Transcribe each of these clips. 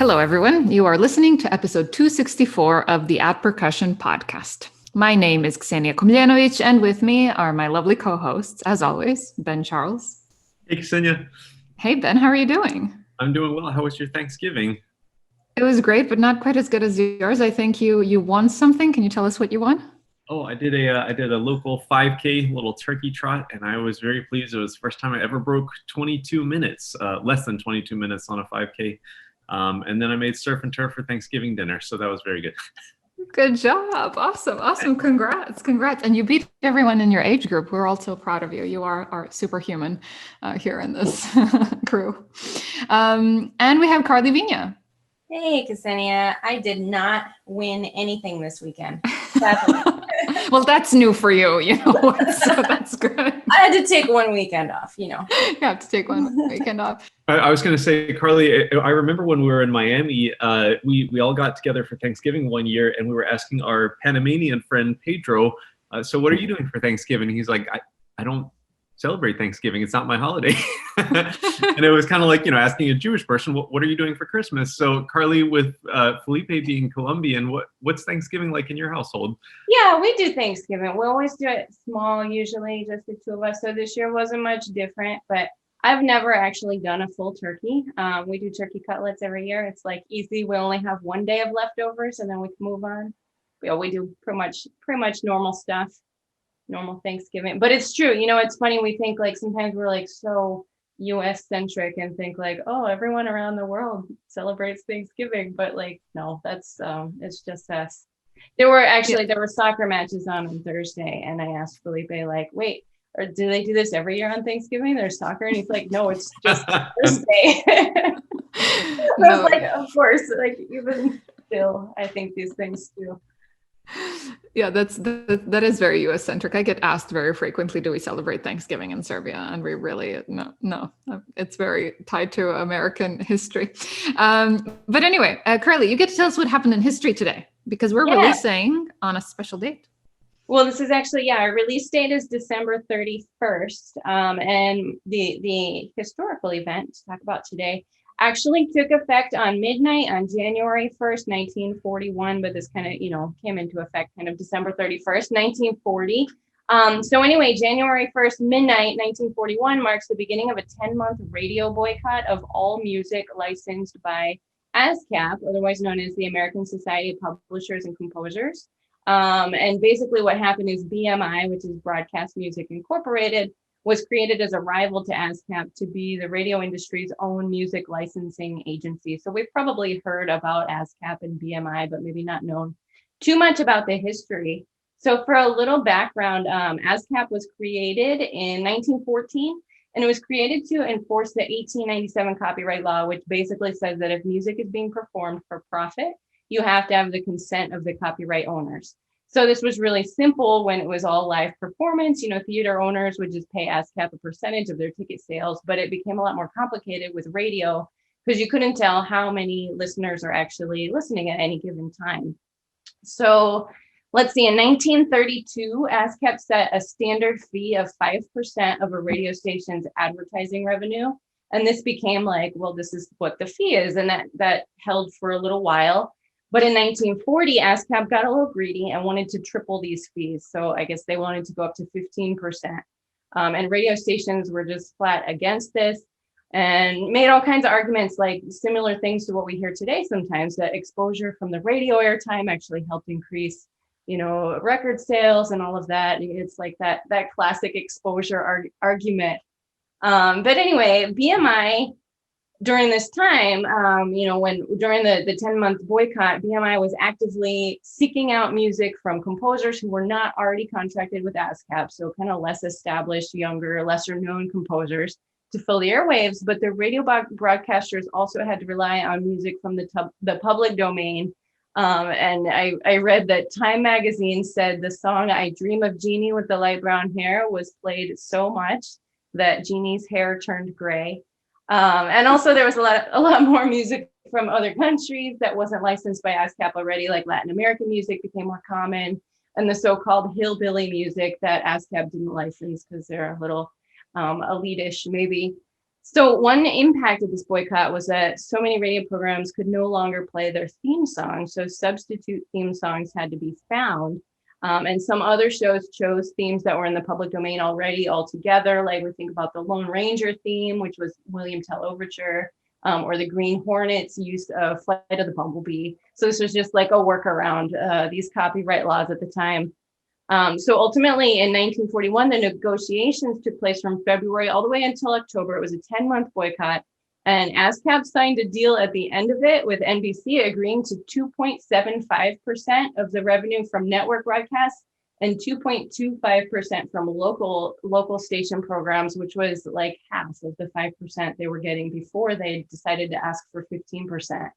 Hello, everyone. You are listening to episode 264 of the At Percussion podcast. My name is Ksenija Komljenović, and with me are my lovely co-hosts, as always, Ben Charles. Hey, Ksenija. Hey, Ben, how are you doing? I'm doing well. How was your Thanksgiving? It was great, but not quite as good as yours. I think you won something. Can you tell us what you won? Oh, I did a local 5K little turkey trot, and I was very pleased. It was the first time I ever broke 22 minutes, less than 22 minutes on a 5K. And then I made surf and turf for Thanksgiving dinner, so that was very good. Good job. Awesome. Congrats. And you beat everyone in your age group. We're all so proud of you. You are superhuman here in this crew. And we have Karli Viña. Hey, Ksenija. I did not win anything this weekend. Well, that's new for you, so that's good. I had to take one weekend off, You have to take one weekend off. I was going to say, Karli, I remember when we were in Miami, we all got together for Thanksgiving one year, and we were asking our Panamanian friend, Pedro, so what are you doing for Thanksgiving? He's like, I don't celebrate Thanksgiving. It's not my holiday. And it was kind of like, asking a Jewish person, what are you doing for Christmas? So Karli, with Felipe being Colombian, what's Thanksgiving like in your household? Yeah, we do Thanksgiving. We always do it small, usually just the two of us. So this year wasn't much different, but I've never actually done a full turkey. We do turkey cutlets every year. It's like easy. We only have one day of leftovers and then we can move on. We do pretty much normal stuff. Normal Thanksgiving, but it's true. It's funny. We think like sometimes we're like so US centric and think like, oh, everyone around the world celebrates Thanksgiving, but like, no, that's it's just us. There were soccer matches on Thursday, and I asked Felipe like, wait, or do they do this every year on Thanksgiving? There's soccer, and he's like, no, it's just Thursday. I was like, of course, like even still, I think these things too. Yeah, that is very US centric. I get asked very frequently, do we celebrate Thanksgiving in Serbia? And we really, no, it's very tied to American history. But anyway, Karli, you get to tell us what happened in history today, because we're releasing on a special date. Well, this is actually, our release date is December 31st. And the historical event to talk about today actually took effect on midnight on January 1st, 1941, but this kind of, came into effect kind of December 31st, 1940. So anyway, January 1st, midnight, 1941 marks the beginning of a 10-month radio boycott of all music licensed by ASCAP, otherwise known as the American Society of Publishers and Composers. And basically what happened is BMI, which is Broadcast Music Incorporated, was created as a rival to ASCAP to be the radio industry's own music licensing agency. So we've probably heard about ASCAP and BMI, but maybe not known too much about the history. So for a little background, ASCAP was created in 1914, and it was created to enforce the 1897 copyright law, which basically says that if music is being performed for profit, you have to have the consent of the copyright owners. So this was really simple when it was all live performance. Theater owners would just pay ASCAP a percentage of their ticket sales, but it became a lot more complicated with radio because you couldn't tell how many listeners are actually listening at any given time. So let's see, in 1932, ASCAP set a standard fee of 5% of a radio station's advertising revenue. And this became like, well, this is what the fee is. And that held for a little while. But in 1940, ASCAP got a little greedy and wanted to triple these fees. So I guess they wanted to go up to 15%. And radio stations were just flat against this and made all kinds of arguments, like similar things to what we hear today sometimes, that exposure from the radio airtime actually helped increase, record sales and all of that. It's like that classic exposure argument. But anyway, BMI, during this time, during the 10-month boycott, BMI was actively seeking out music from composers who were not already contracted with ASCAP, so kind of less established, younger, lesser known composers to fill the airwaves. But the radio broadcasters also had to rely on music from the public domain. And I read that Time magazine said the song "I Dream of Jeannie with the Light Brown Hair" was played so much that Jeannie's hair turned gray. And also there was a lot more music from other countries that wasn't licensed by ASCAP already, like Latin American music became more common, and the so-called hillbilly music that ASCAP didn't license because they're a little elitish maybe. So one impact of this boycott was that so many radio programs could no longer play their theme songs. So substitute theme songs had to be found. And some other shows chose themes that were in the public domain already altogether. Like we think about the Lone Ranger theme, which was William Tell Overture, or the Green Hornets use of Flight of the Bumblebee. So this was just like a workaround these copyright laws at the time. So ultimately in 1941, the negotiations took place from February all the way until October. It was a 10-month boycott. And ASCAP signed a deal at the end of it with NBC agreeing to 2.75% of the revenue from network broadcasts and 2.25% from local station programs, which was like half of the 5% they were getting before they decided to ask for 15% in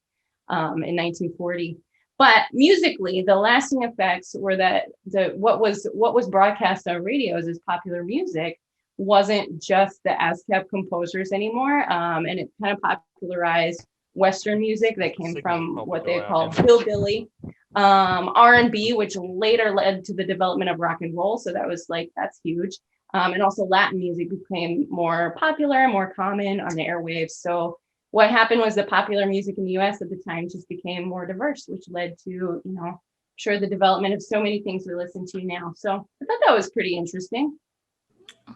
1940. But musically, the lasting effects were that what was broadcast on radios as popular music wasn't just the ASCAP composers anymore, and it kind of popularized Western music that came from what they call hillbilly, R&B, which later led to the development of rock and roll. So that's huge. And also Latin music became more popular, more common on the airwaves. So what happened was the popular music in the US at the time just became more diverse, which led to, the development of so many things we listen to now. So I thought that was pretty interesting.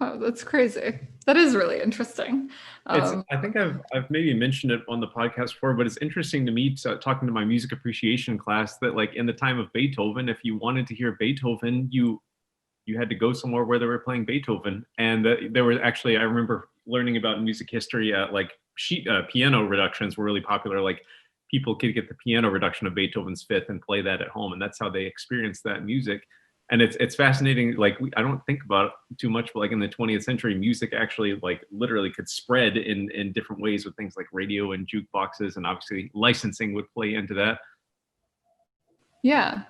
Wow, that's crazy. That is really interesting. I think I've maybe mentioned it on the podcast before, but it's interesting to me talking to my music appreciation class that like in the time of Beethoven, if you wanted to hear Beethoven, you had to go somewhere where they were playing Beethoven. And there were actually, I remember learning about music history, piano reductions were really popular. Like people could get the piano reduction of Beethoven's Fifth and play that at home. And that's how they experienced that music. And it's fascinating. Like I don't think about it too much, but like in the 20th century, music actually like literally could spread in different ways with things like radio and jukeboxes, and obviously licensing would play into that. Yeah,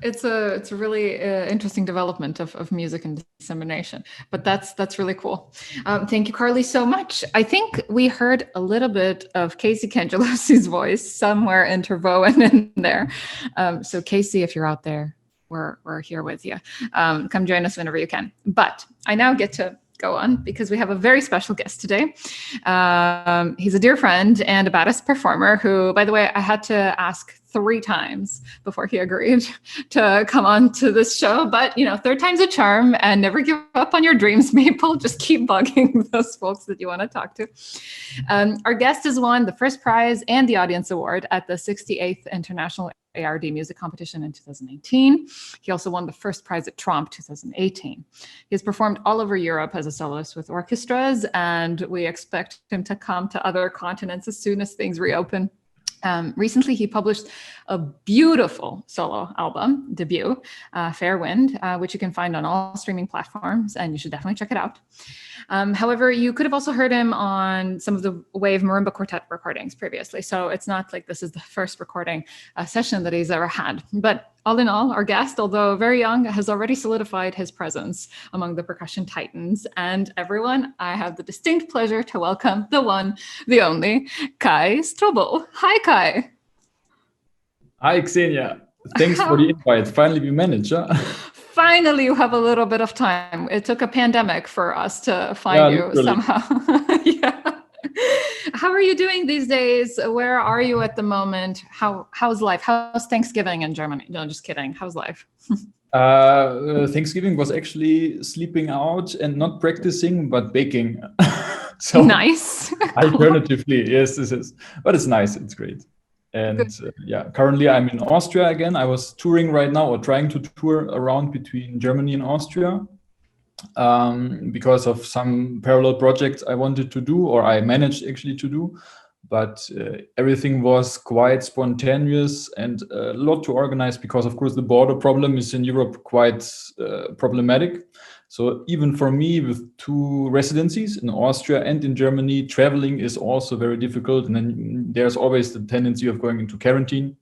it's a really interesting development of music and dissemination. But that's really cool. Thank you, Karli, so much. I think we heard a little bit of Casey Cangelosi's voice somewhere interwoven in there. So Casey, if you're out there, we're here with you. Come join us whenever you can. But I now get to go on because we have a very special guest today. He's a dear friend and a badass performer who, by the way, I had to ask 3 times before he agreed to come on to this show. But, third time's a charm, and never give up on your dreams, Maple. Just keep bugging those folks that you want to talk to. Our guest has won the first prize and the audience award at the 68th International ARD Music Competition in 2018. He also won the first prize at TROMP 2018. He has performed all over Europe as a soloist with orchestras, and we expect him to come to other continents as soon as things reopen. Recently, he published a beautiful solo album debut, Fair Wind, which you can find on all streaming platforms, and you should definitely check it out. However, you could have also heard him on some of the Wave Marimba Quartet recordings previously, so it's not like this is the first recording session that he's ever had. But all in all, our guest, although very young, has already solidified his presence among the percussion titans. And everyone, I have the distinct pleasure to welcome the one, the only, Kai Strobel. Hi, Kai. Hi, Ksenija. Thanks for the invite. Finally, we managed. Huh? Finally, you have a little bit of time. It took a pandemic for us to find you literally. Somehow. Yeah. How are you doing these days? Where are you at the moment? How's life? How's Thanksgiving in Germany? No, just kidding. How's life? Thanksgiving was actually sleeping out and not practicing, but baking. So nice. Alternatively, yes, this is. But it's nice. It's great. And currently I'm in Austria again. I was touring right now, or trying to tour around between Germany and Austria. Because of some parallel projects I wanted to do, or I managed actually to do, but everything was quite spontaneous and a lot to organize because, of course, the border problem is in Europe quite problematic. So even for me, with 2 residencies in Austria and in Germany, traveling is also very difficult. And then there's always the tendency of going into quarantine,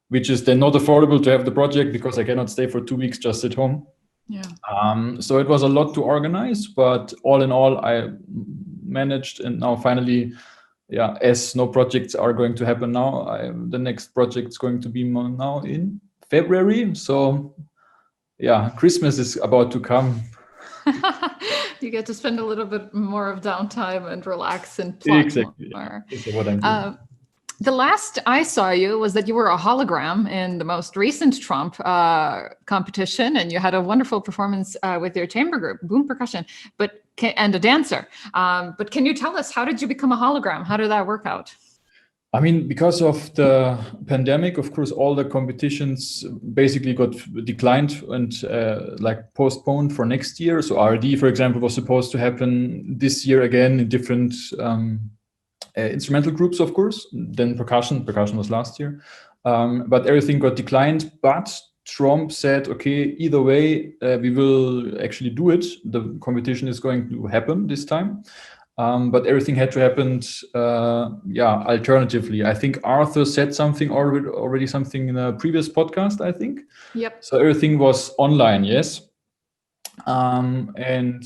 which is then not affordable to have the project because I cannot stay for 2 weeks just at home. Yeah. So it was a lot to organize, but all in all, I managed. And now finally, as no projects are going to happen now, the next project is going to be now in February. So Christmas is about to come. You get to spend a little bit more of downtime and relax and plot Exactly. more. This is what I'm doing. The last I saw you was that you were a hologram in the most recent TROMP competition, and you had a wonderful performance with your chamber group, boom percussion, and a dancer. But can you tell us, how did you become a hologram? How did that work out? I mean, because of the pandemic, of course, all the competitions basically got declined and like postponed for next year. So ARD, for example, was supposed to happen this year again in different instrumental groups, of course. Then percussion was last year, but everything got declined. But TROMP said, okay, either way, we will actually do it. The competition is going to happen this time. But everything had to happen, alternatively. I think Arthur said something already something in a previous podcast, I think. Yep. So everything was online, yes. And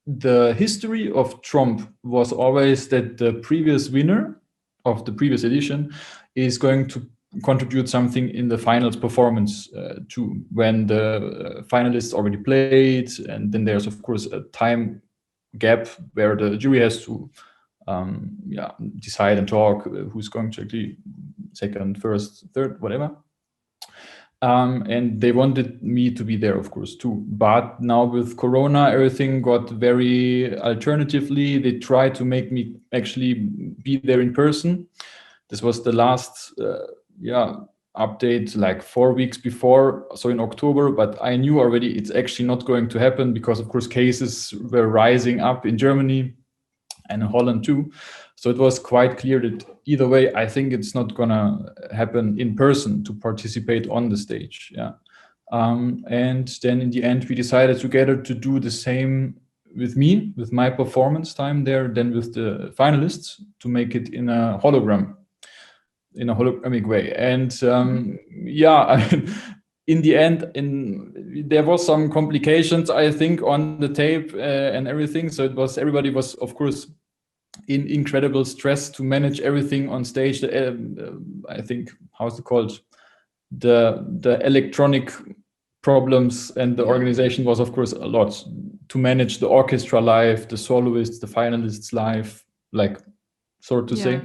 the history of TROMP was always that the previous winner of the previous edition is going to contribute something in the finals performance too, when the finalists already played. And then there's, of course, a time gap where the jury has to decide and talk who's going to actually second, first, third, whatever. And they wanted me to be there, of course, too. But now with Corona, everything got very alternatively. They tried to make me actually be there in person. This was the last update like 4 weeks before, so in October, but I knew already it's actually not going to happen because, of course, cases were rising up in Germany and in Holland too. So it was quite clear that either way, I think it's not gonna happen in person to participate on the stage. Yeah. And then in the end, we decided together to do the same with me, with my performance time there, then with the finalists, to make it in a hologram, in a hologramic way. And in the end, there was some complications, I think, on the tape and everything. So everybody was, of course, in incredible stress to manage everything on stage. I think, how's it called? The electronic problems and the organization was, of course, a lot to manage the orchestra live, the soloists, the finalists live, like, so to say.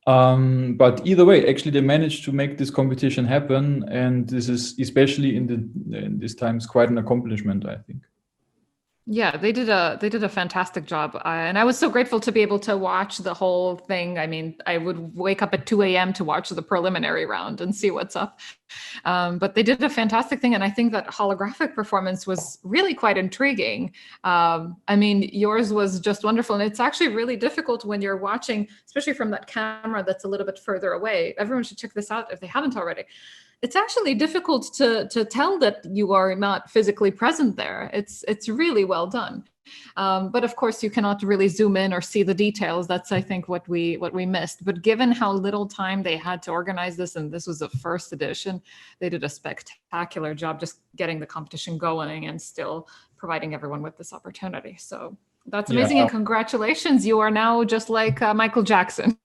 But either way, actually, they managed to make this competition happen, and this is, especially in these times, quite an accomplishment, I think. Yeah, they did a fantastic job, and I was so grateful to be able to watch the whole thing. I mean, I would wake up at 2 a.m. to watch the preliminary round and see what's up. But they did a fantastic thing, and I think that holographic performance was really quite intriguing. I mean, yours was just wonderful, and it's actually really difficult when you're watching, especially from that camera that's a little bit further away. Everyone should check this out if they haven't already. It's actually difficult to tell that you are not physically present there. It's really well done. But of course, you cannot really zoom in or see the details. That's, I think, what we missed. But given how little time they had to organize this, and this was the first edition, they did a spectacular job just getting the competition going and still providing everyone with this opportunity. So that's amazing. And congratulations. You are now just like Michael Jackson.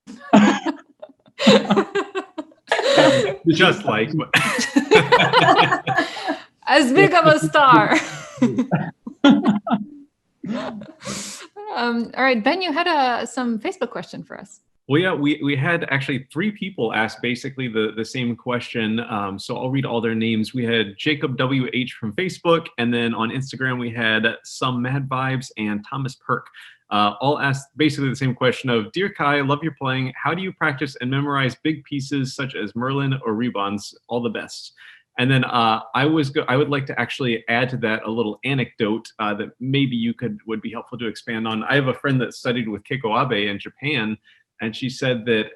Just like as big of a star. All right, Ben, you had some Facebook question for us. Well, yeah, we had actually 3 people ask basically the same question. So I'll read all their names. We had Jacob WH from Facebook, and then on Instagram we had Some Mad Vibes and Thomas.perc. All asked basically the same question of, Dear Kai, love your playing. How do you practice and memorize big pieces such as Merlin or Rebonds? All the best. And then I would like to actually add to that a little anecdote that maybe you would be helpful to expand on. I have a friend that studied with Keiko Abe in Japan, and she said that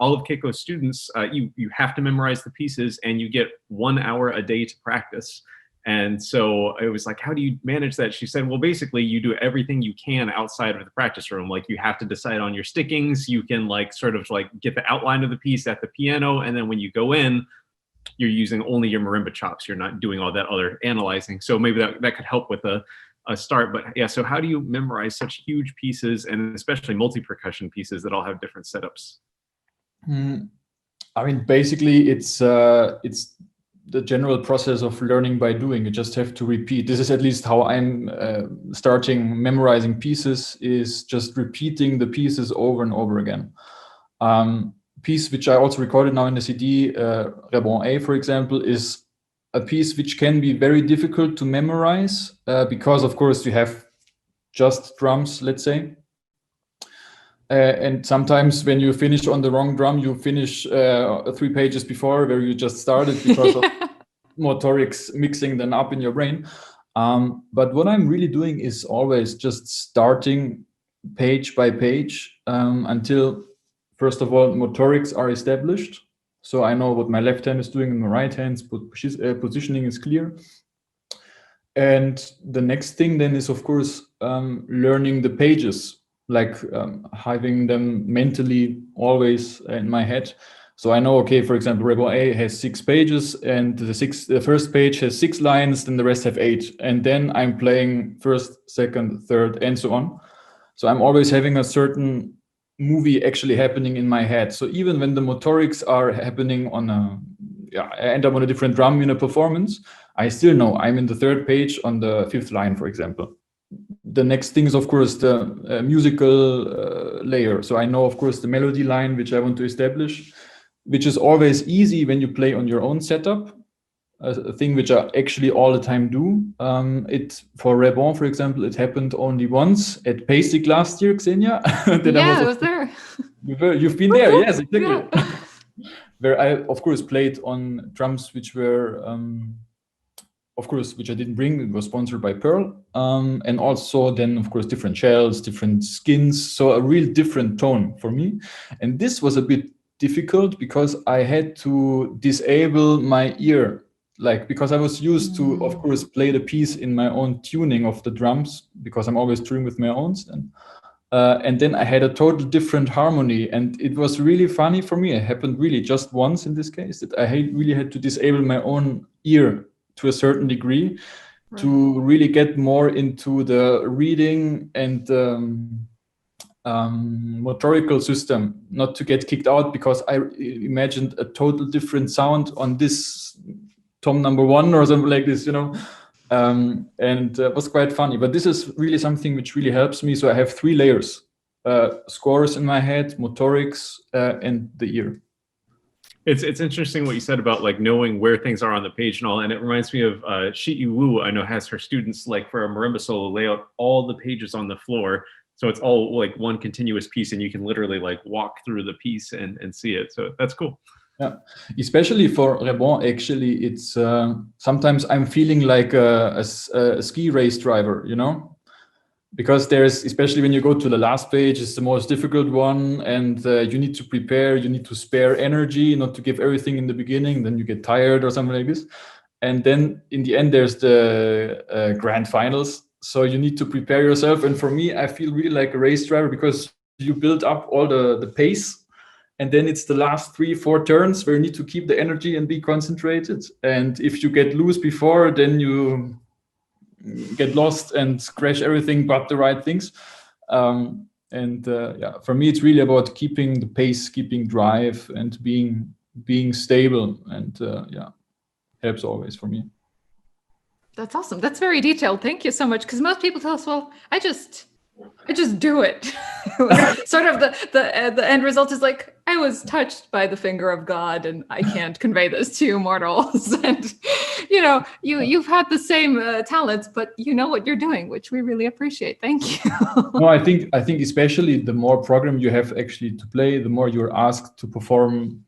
all of Keiko's students, you have to memorize the pieces, and you get 1 hour a day to practice. And so it was like, how do you manage that? She said, well, basically you do everything you can outside of the practice room. Like, you have to decide on your stickings. You can sort of get the outline of the piece at the piano. And then when you go in, you're using only your marimba chops. You're not doing all that other analyzing. So maybe that could help with a start. But yeah, so how do you memorize such huge pieces, and especially multi-percussion pieces that all have different setups? I mean, basically it's the general process of learning by doing. You just have to repeat. This is at least how I'm starting memorizing pieces, is just repeating the pieces over and over again. Piece which I also recorded now in the CD, Rebonds A, for example, is a piece which can be very difficult to memorize because, of course, you have just drums, let's say. And sometimes when you finish on the wrong drum, you finish 3 pages before where you just started because of motorics mixing them up in your brain. But what I'm really doing is always just starting page by page until, first of all, motorics are established. So I know what my left hand is doing and my right hand's positioning is clear. And the next thing then is, of course, learning the pages, like having them mentally always in my head. So I know, okay, for example, Rebonds A has 6 pages, and the first page has 6 lines, then the rest have 8. And then I'm playing first, second, third, and so on. So I'm always having a certain movie actually happening in my head. So even when the motorics are happening on I end up on a different drum in a performance, I still know I'm in the 3rd page on the 5th line, for example. The next thing is, of course, the musical layer. So I know, of course, the melody line, which I want to establish, which is always easy when you play on your own setup, a thing which I actually all the time do. For Rebonds, for example, it happened only once at Basic last year, Ksenija. I was there. You've been there, yes, exactly. Yeah. Where I, of course, played on drums which were... of course, which I didn't bring. It was sponsored by Pearl. And also then, of course, different shells, different skins. So a real different tone for me. And this was a bit difficult because I had to disable my ear. Because I was used to, of course, play the piece in my own tuning of the drums, because I'm always touring with my own. And then I had a total different harmony. And it was really funny for me. It happened really just once in this case, that I really had to disable my own ear to a certain degree, right, to really get more into the reading and motorical system, not to get kicked out, because I imagined a total different sound on this tom number 1 or something like this, and it was quite funny. But this is really something which really helps me. So I have 3 layers, scores in my head, motorics, and the ear. It's interesting what you said about like knowing where things are on the page and all, and it reminds me of Shi Wu. I know has her students, like for a marimba solo, lay out all the pages on the floor, so it's all like one continuous piece, and you can literally like walk through the piece and see it. So that's cool. Yeah, especially for Rebonds, actually, it's sometimes I'm feeling like a ski race driver, because there's, especially when you go to the last page, it's the most difficult one, and you need to prepare, you need to spare energy, not to give everything in the beginning, then you get tired or something like this. And then in the end, there's the grand finals. So you need to prepare yourself. And for me, I feel really like a race driver, because you build up all the pace, and then it's the last 3-4 turns where you need to keep the energy and be concentrated. And if you get loose before, then you get lost and crash everything but the right things. For me, it's really about keeping the pace, keeping drive, and being stable, and helps always for me. That's awesome. That's very detailed. Thank you so much. Because most people tell us, well, I just do it. Sort of the end result is like, I was touched by the finger of God, and I can't convey this to you mortals. And you've had the same talents, but you know what you're doing, which we really appreciate. Thank you. No, I think especially the more program you have actually to play, the more you're asked to perform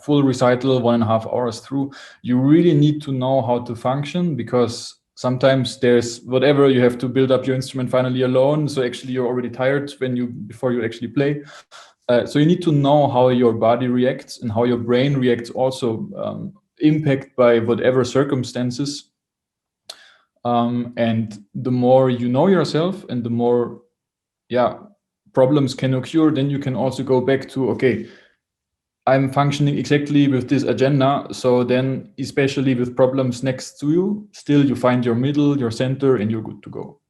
full recital 1.5 hours through. You really need to know how to function, because sometimes there's whatever, you have to build up your instrument finally alone. So actually you're already tired before you actually play. So you need to know how your body reacts and how your brain reacts, also impact by whatever circumstances. And the more you know yourself, and the more problems can occur, then you can also go back to, okay, I'm functioning exactly with this agenda. So then, especially with problems next to you, still you find your middle, your center, and you're good to go.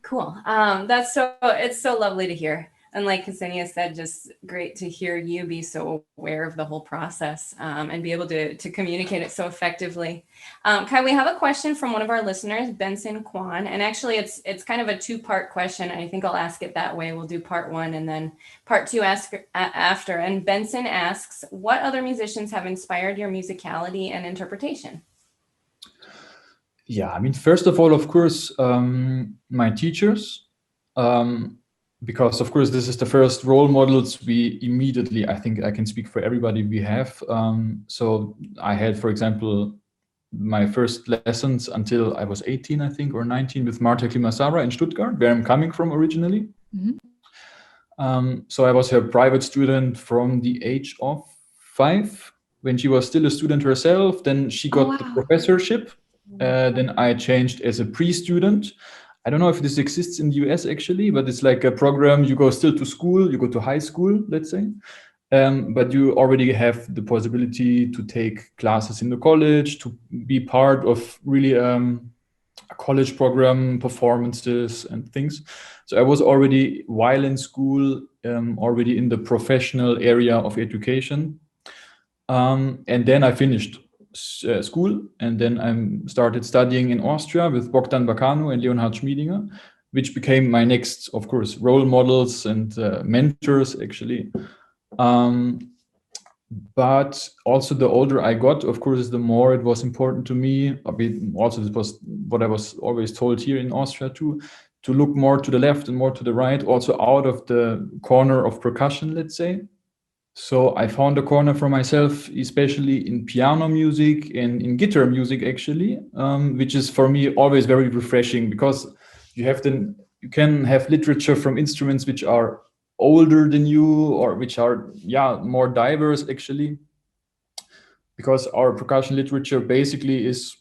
Cool. It's so lovely to hear. And like Ksenija said, just great to hear you be so aware of the whole process and be able to communicate it so effectively. Kai, we have a question from one of our listeners, Bensen Kwan, and actually it's kind of a two-part question. I think I'll ask it that way. We'll do part one and then part two after. And Benson asks, what other musicians have inspired your musicality and interpretation? Yeah, I mean, first of all, of course, my teachers. Because of course this is the first role models we immediately, I think I can speak for everybody, we have. So I had, for example, my first lessons until I was 18, I think, or 19 with Marta Klimasara in Stuttgart, where I'm coming from originally. Mm-hmm. So I was her private student from the age of 5 when she was still a student herself. Then she got the professorship. Then I changed as a pre-student. I don't know if this exists in the US actually, but it's like a program. You go still to school, you go to high school, let's say, but you already have the possibility to take classes in the college, to be part of really a college program, performances and things. So I was already, while in school, already in the professional area of education. And then I finished school, and then I started studying in Austria with Bogdan Bacanu and Leonhard Schmiedinger, which became my next, of course, role models and mentors actually. But also the older I got, of course, the more it was important to me. I mean, also this was what I was always told here in Austria too, to look more to the left and more to the right, also out of the corner of percussion, let's say. So I found a corner for myself, especially in piano music and in guitar music, actually, which is for me always very refreshing, because you can have literature from instruments which are older than you, or which are more diverse actually, because our percussion literature basically is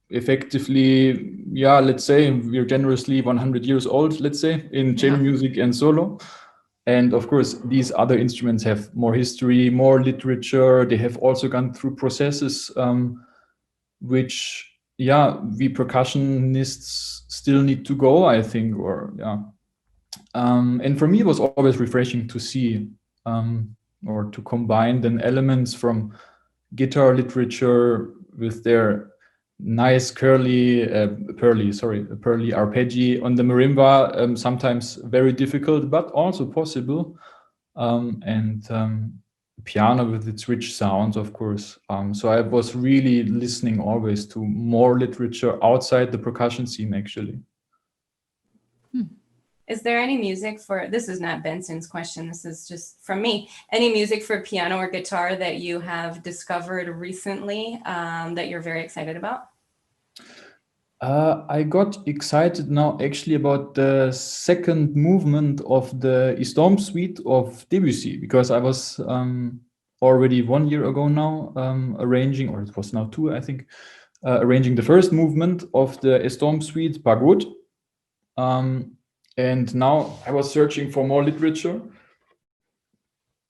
effectively, let's say we're generously 100 years old, let's say, in chamber music and solo. And of course, these other instruments have more history, more literature. They have also gone through processes which, we percussionists still need to go, I think, and for me, it was always refreshing to see or to combine then elements from guitar literature with their nice pearly arpeggi on the marimba, sometimes very difficult, but also possible, and piano with its rich sounds, of course. So I was really listening always to more literature outside the percussion scene, actually. Is there any music for, this is not Benson's question, this is just from me, any music for piano or guitar that you have discovered recently that you're very excited about? I got excited now actually about the second movement of the Istorm suite of Debussy, because I was already 1 year ago now arranging, or it was now 2, I think, arranging the first movement of the Istorm suite, Pagode. And now I was searching for more literature,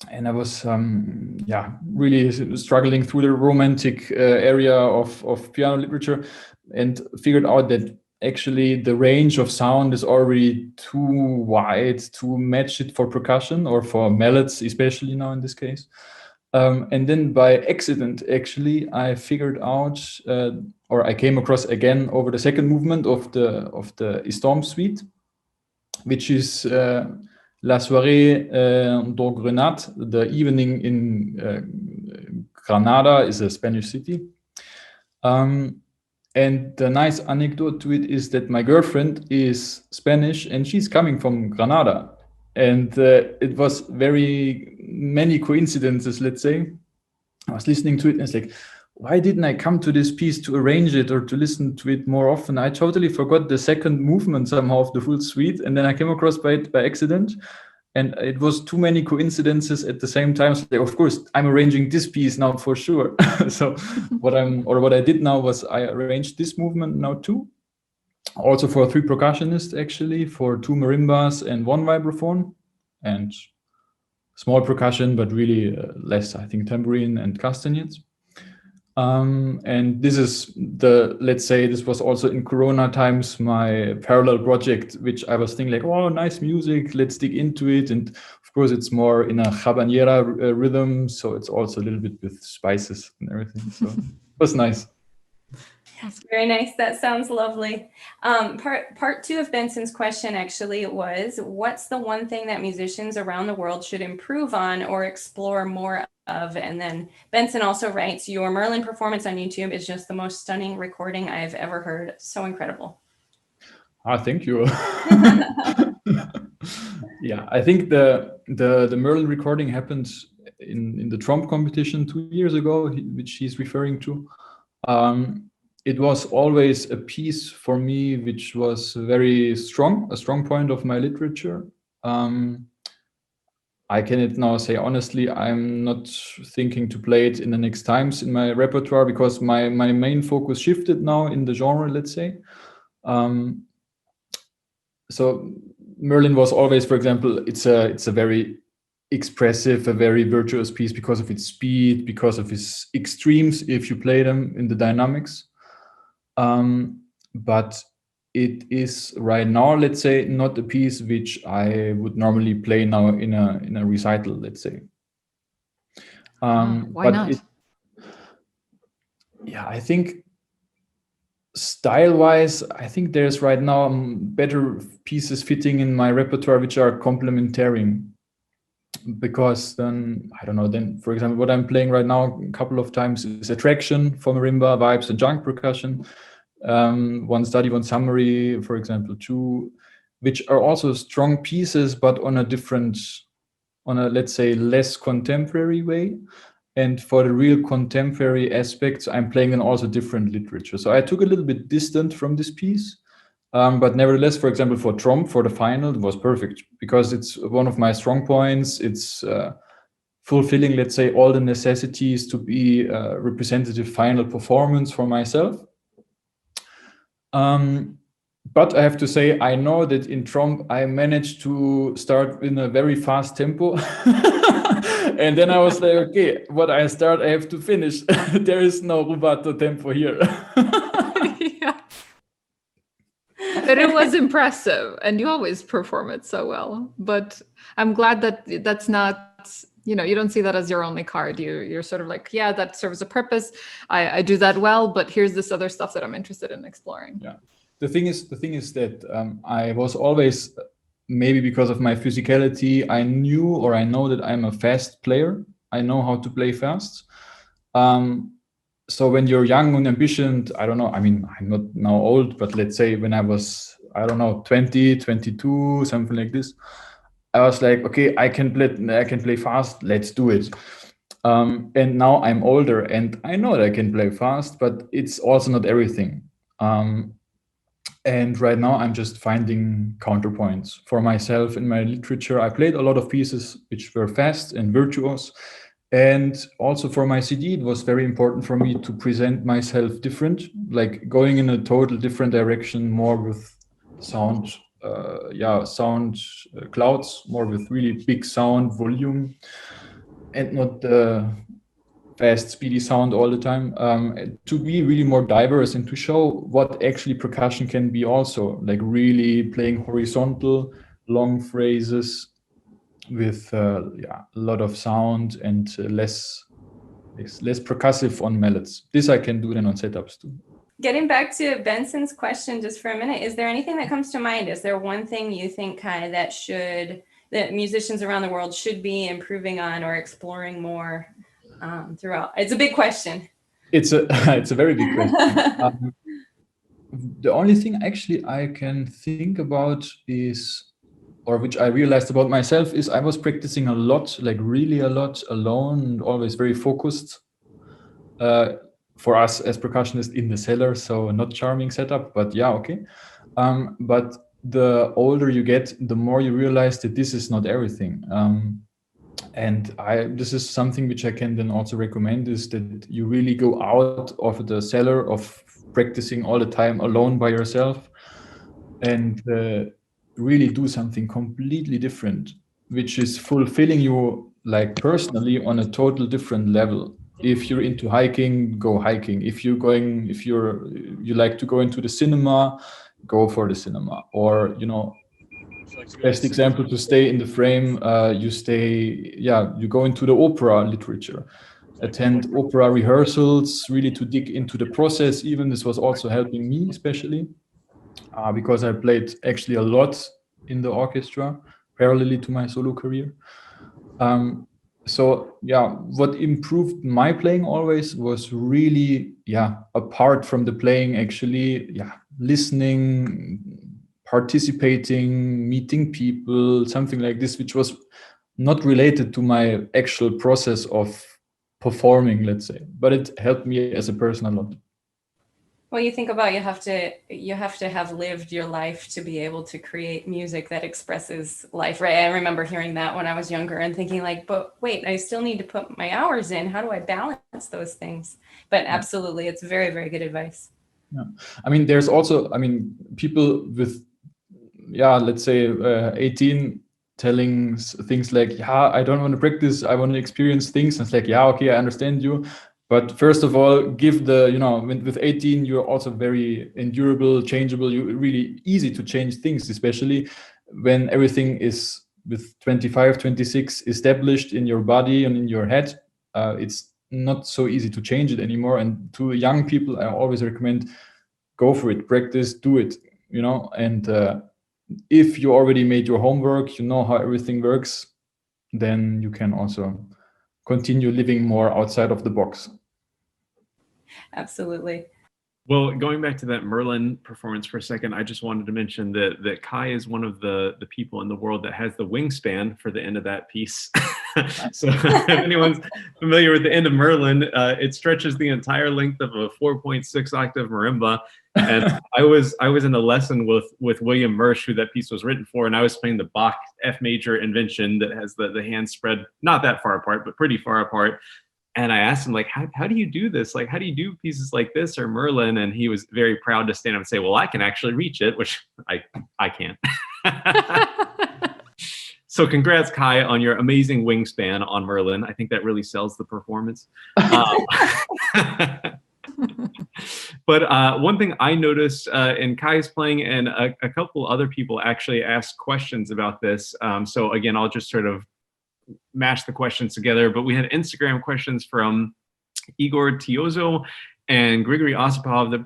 and I was really struggling through the romantic area of piano literature, and figured out that actually the range of sound is already too wide to match it for percussion or for mallets, especially now in this case. And then by accident, actually, I figured out, or I came across again over the second movement of the Istorm suite, which is La Soirée d'Grenade, the evening in Granada, is a Spanish city. And the nice anecdote to it is that my girlfriend is Spanish and she's coming from Granada. And it was very many coincidences, let's say. I was listening to it and it's like, why didn't I come to this piece to arrange it or to listen to it more often? I totally forgot the second movement somehow of the full suite. And then I came across it by accident. And it was too many coincidences at the same time. So of course, I'm arranging this piece now for sure. So what I did now was I arranged this movement now too. Also for 3 percussionists, actually, for 2 marimbas and 1 vibraphone, and small percussion, but really less, I think, tambourine and castanets. And this is let's say this was also in Corona times, my parallel project, which I was thinking like, oh, nice music, let's dig into it. And of course it's more in a habanera rhythm. So it's also a little bit with spices and everything. So it was nice. That's very nice. That sounds lovely. Part two of Bensen's question actually was, what's the one thing that musicians around the world should improve on or explore more of? And then Bensen also writes, your Merlin performance on YouTube is just the most stunning recording I've ever heard. So incredible. Thank you. Yeah, I think the Merlin recording happened in the TROMP competition 2 years ago, which he's referring to. It was always a piece for me which was very strong, a strong point of my literature. I can now say honestly, I'm not thinking to play it in the next times in my repertoire because my main focus shifted now in the genre, let's say. So Merlin was always, for example, it's a very expressive, a very virtuous piece because of its speed, because of its extremes if you play them in the dynamics. But it is right now, let's say, not a piece which I would normally play now in a recital, let's say. Why not? I think style-wise, I think there's right now better pieces fitting in my repertoire which are complementary. Because then, I don't know, then for example, what I'm playing right now a couple of times is Attraction for marimba, vibes and junk percussion. One study, one summary, for example, 2, which are also strong pieces, but on a let's say less contemporary way. And for the real contemporary aspects, I'm playing in also different literature. So I took a little bit distant from this piece. But nevertheless, for example, for TROMP, for the final, it was perfect because it's one of my strong points. It's fulfilling, let's say, all the necessities to be a representative final performance for myself. But I have to say, I know that in TROMP, I managed to start in a very fast tempo. And then I was like, okay, what I start, I have to finish. There is no rubato tempo here. Yeah. But it was impressive, and you always perform it so well. But I'm glad that that's not, you don't see that as your only card. You're sort of like, yeah, that serves a purpose. I do that well, but here's this other stuff that I'm interested in exploring. Yeah. The thing is that I was always, maybe because of my physicality, I know that I'm a fast player. I know how to play fast. So when you're young and ambitious, I don't know, I mean, I'm not now old, but let's say when I was, I don't know, 20, 22, something like this, I was like, okay, I can play fast, let's do it. And now I'm older and I know that I can play fast, but it's also not everything. And right now I'm just finding counterpoints for myself in my literature. I played a lot of pieces which were fast and virtuous. And also for my CD, it was very important for me to present myself different, like going in a total different direction, more with sound, clouds, more with really big sound volume, and not the fast, speedy sound all the time, to be really more diverse and to show what actually percussion can be also, like really playing horizontal, long phrases, with a lot of sound and less percussive on melodies. This I can do then on setups too. Getting back to Bensen's question just for a minute, is there anything that comes to mind? Is there one thing you think, Kai, that musicians around the world should be improving on or exploring more throughout? It's a big question. It's a very big question. The only thing actually I can think about is, or which I realized about myself, is I was practicing a lot, like really a lot alone, and always very focused. For us as percussionists in the cellar, so not charming setup, but yeah, okay. But the older you get, the more you realize that this is not everything. And this is something which I can then also recommend, is that you really go out of the cellar of practicing all the time alone by yourself and really do something completely different, which is fulfilling you like personally on a total different level. If you're into hiking, go hiking. If you like to go into the cinema, go for the cinema. Or, best example to stay in the frame, you go into the opera literature, attend opera rehearsals, really to dig into the process. Even this was also helping me, especially because I played actually a lot in the orchestra parallelly to my solo career. So what improved my playing always was really, apart from the playing, actually, listening, participating, meeting people, something like this, which was not related to my actual process of performing, let's say, but it helped me as a person a lot. Well, you think about you have to have lived your life to be able to create music that expresses life, right? I remember hearing that when I was younger and thinking like, but wait, I still need to put my hours in. How do I balance those things? But absolutely, it's very, very good advice. Yeah. I mean, there's also, people with, let's say 18 telling things like, I don't want to practice, I want to experience things. And it's like, okay, I understand you. But first of all, give with 18, you're also very endurable, changeable. You're really easy to change things, especially when everything is with 25, 26 established in your body and in your head. It's not so easy to change it anymore. And to young people, I always recommend go for it, practice, do it, and if you already made your homework, you know how everything works, then you can also continue living more outside of the box. Absolutely. Well, going back to that Merlin performance for a second, I just wanted to mention that Kai is one of the people in the world that has the wingspan for the end of that piece. So if anyone's familiar with the end of Merlin, it stretches the entire length of a 4.6 octave marimba. And I was in a lesson with William Mersch, who that piece was written for, and I was playing the Bach F major invention that has the hands spread not that far apart, but pretty far apart. And I asked him, like, how do you do this? Like, how do you do pieces like this or Merlin? And he was very proud to stand up and say, well, I can actually reach it, which I can't. So congrats, Kai, on your amazing wingspan on Merlin. I think that really sells the performance. But one thing I noticed in Kai's playing, and a couple other people actually asked questions about this. So again, I'll just sort of mash the questions together, but we had Instagram questions from Igor Tiozo and Grigory Osipov that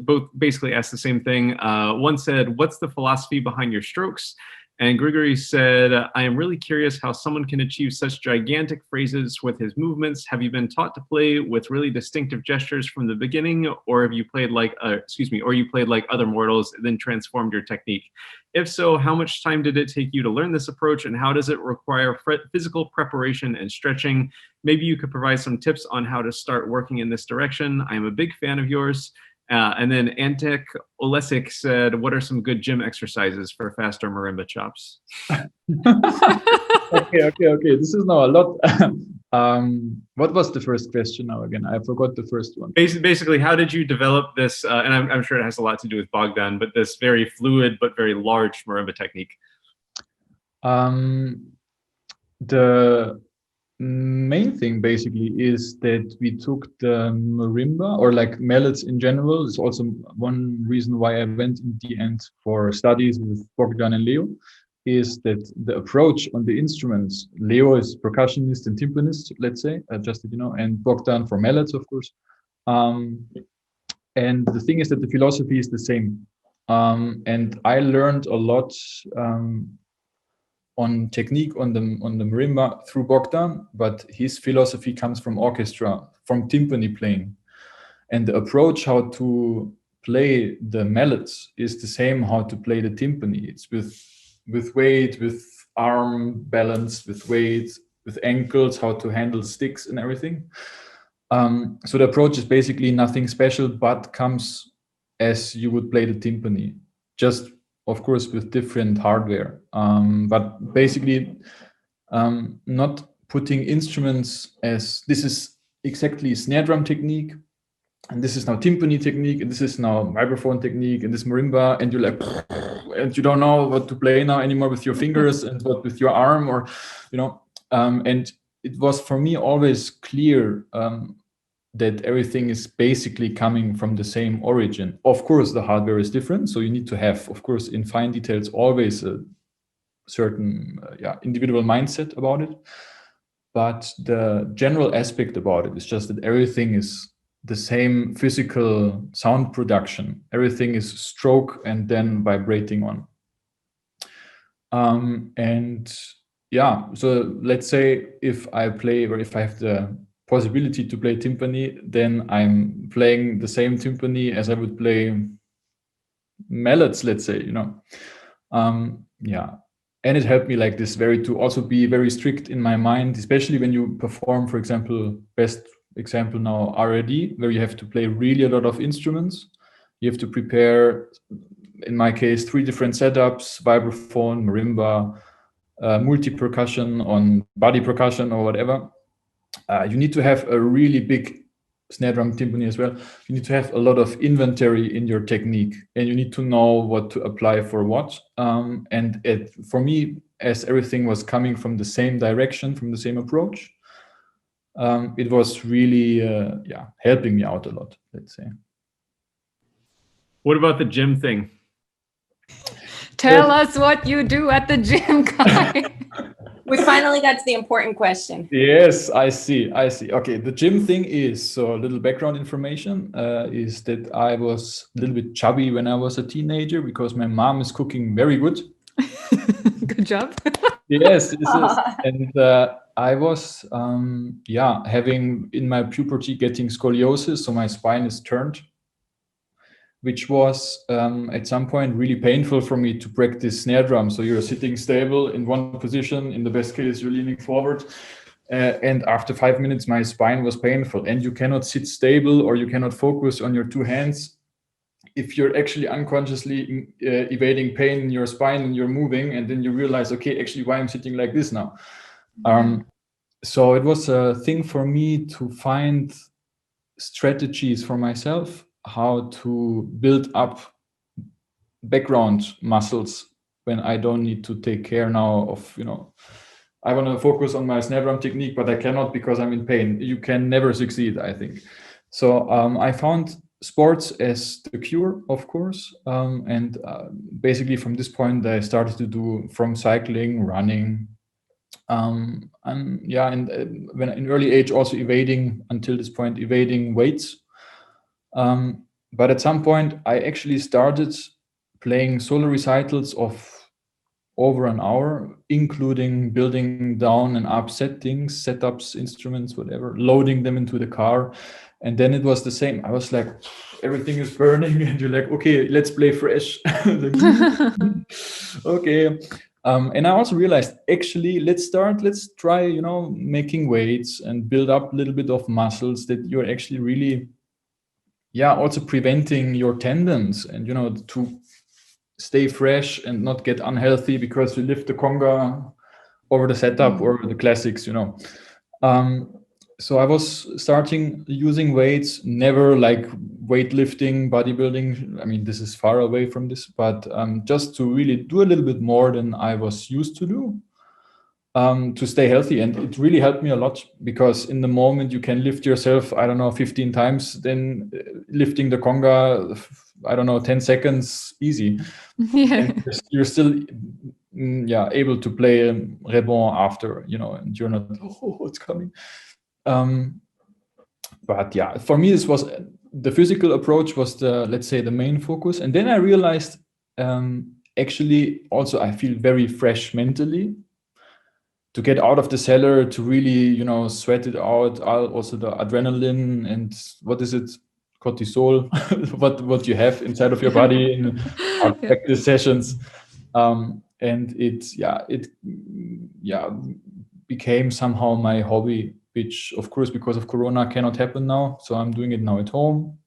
both basically asked the same thing. One said, what's the philosophy behind your strokes? And Grigory said, I am really curious how someone can achieve such gigantic phrases with his movements. Have you been taught to play with really distinctive gestures from the beginning, or have you played like, other mortals and then transformed your technique? If so, how much time did it take you to learn this approach, and how does it require physical preparation and stretching? Maybe you could provide some tips on how to start working in this direction. I'm a big fan of yours. And then Antek Olesik said, what are some good gym exercises for faster marimba chops? Okay. This is now a lot. What was the first question now again? I forgot the first one. Basically, how did you develop this? And I'm sure it has a lot to do with Bogdan, but this very fluid but very large marimba technique. The main thing basically is that we took the marimba, or like mallets in general. It's also one reason why I went in the end for studies with Bogdan and Leo, is that the approach on the instruments, Leo is percussionist and timpanist, let's say, just and Bogdan for mallets, of course. And the thing is that the philosophy is the same. And I learned a lot on technique on the marimba through Bogdan, but his philosophy comes from orchestra, from timpani playing. And the approach how to play the mallets is the same how to play the timpani. It's with weight, with arm balance, with weight, with ankles, how to handle sticks and everything. So the approach is basically nothing special, but comes as you would play the timpani, just of course with different hardware. But basically not putting instruments as this is exactly snare drum technique, and this is now timpani technique, and this is now vibraphone technique, and this marimba, and you're like, and you don't know what to play now anymore with your fingers and what with your arm, or and it was for me always clear that everything is basically coming from the same origin. Of course, the hardware is different, so you need to have, of course, in fine details, always a certain individual mindset about it. But the general aspect about it is just that everything is the same physical sound production. Everything is stroke and then vibrating on. So let's say if I play, or if I have the possibility to play timpani, then I'm playing the same timpani as I would play mallets, let's say, And it helped me like this to also be very strict in my mind, especially when you perform, for example, best example now, ARD, where you have to play really a lot of instruments. You have to prepare, in my case, 3 different setups: vibraphone, marimba, multi-percussion on body percussion or whatever. You need to have a really big snare drum timpani as well. You need to have a lot of inventory in your technique, and you need to know what to apply for what. For me, as everything was coming from the same direction, from the same approach, it was really helping me out a lot, let's say. What about the gym thing? Tell us what you do at the gym, Kai. We finally got to the important question. Yes, I see. Okay, the gym thing is, so a little background information, is that I was a little bit chubby when I was a teenager because my mom is cooking very good. Good job. Yes, this is. And I was, having in my puberty getting scoliosis, so my spine is turned, which was at some point really painful for me to practice snare drum. So you're sitting stable in one position. In the best case, you're leaning forward. And after 5 minutes, my spine was painful. And you cannot sit stable, or you cannot focus on your 2 hands if you're actually unconsciously evading pain in your spine and you're moving. And then you realize, okay, actually, why I'm sitting like this now? So it was a thing for me to find strategies for myself, how to build up background muscles when I don't need to take care now of, I want to focus on my snare drum technique, but I cannot because I'm in pain. You can never succeed, I think. So I found sports as the cure, of course. Basically from this point, I started to do from cycling, running, when in early age also evading weights. But at some point, I actually started playing solo recitals of over an hour, including building down and up setups, instruments, whatever, loading them into the car. And then it was the same. I was like, everything is burning. And you're like, okay, let's play fresh. Okay. And I also realized, actually, let's try, making weights and build up a little bit of muscles that you're actually really also preventing your tendons and, to stay fresh and not get unhealthy because you lift the conga over the setup or the classics, So I was starting using weights, never like weightlifting, bodybuilding. I mean, this is far away from this, but just to really do a little bit more than I was used to do. To stay healthy. And it really helped me a lot because in the moment you can lift yourself, 15 times, then lifting the conga, 10 seconds, easy. Yeah. And you're still able to play Rebonds after, and you're not, it's coming. But yeah, for me, this was the physical approach was the main focus. And then I realized, actually also I feel very fresh mentally. To get out of the cellar, to really, sweat it out, also the adrenaline and what is it, cortisol, what you have inside of your body in our practice sessions, and it became somehow my hobby, which of course because of Corona cannot happen now. So I'm doing it now at home,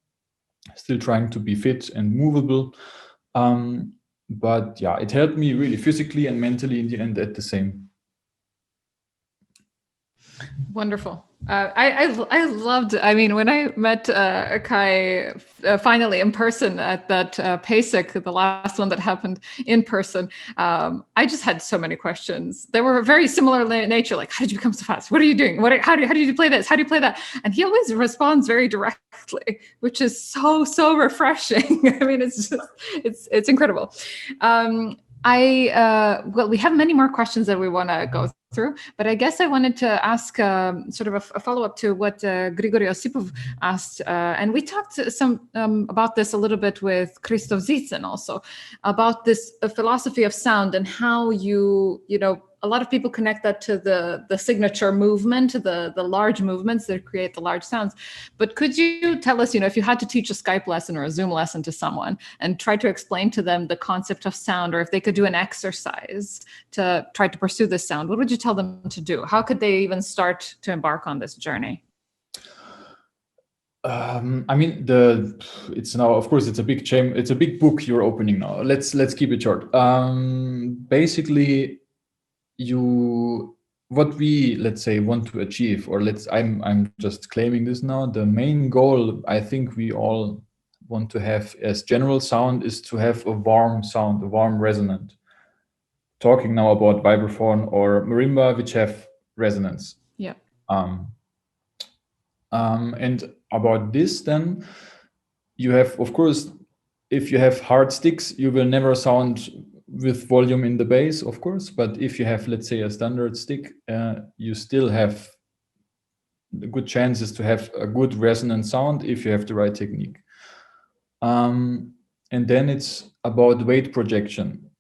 still trying to be fit and movable, but it helped me really physically and mentally in the end at the same. Wonderful. I loved, I mean, when I met Kai finally in person at that PASIC, the last one that happened in person, I just had so many questions. They were very similar in nature, like, how did you become so fast? What are you doing? How do you play this? How do you play that? And he always responds very directly, which is so refreshing. I mean, it's just, it's incredible. Well, we have many more questions that we want to go through, but I guess I wanted to ask sort of a follow-up to what Grigory Osipov asked, and we talked some about this a little bit with Christoph Zietzen also, about this philosophy of sound and how you know, a lot of people connect that to the signature movement, the large movements that create the large sounds. But could you tell us, you know, if you had to teach a Skype lesson or a Zoom lesson to someone and try to explain to them the concept of sound, or if they could do an exercise to try to pursue this sound, what would you tell them to do? How could they even start to embark on this journey? I mean, it's now, of course, it's a big chain. It's a big book you're opening now. Let's keep it short. Basically, what we, let's say, want to achieve, or I'm just claiming this now. The main goal I think we all want to have as general sound is to have a warm sound, a warm resonant. Talking now about vibraphone or marimba, which have resonance. Yeah. And about this, then you have, of course, if you have hard sticks, you will never sound with volume in the bass, of course. But if you have, let's say, a standard stick, you still have the good chances to have a good resonant sound if you have the right technique. And then it's about weight projection.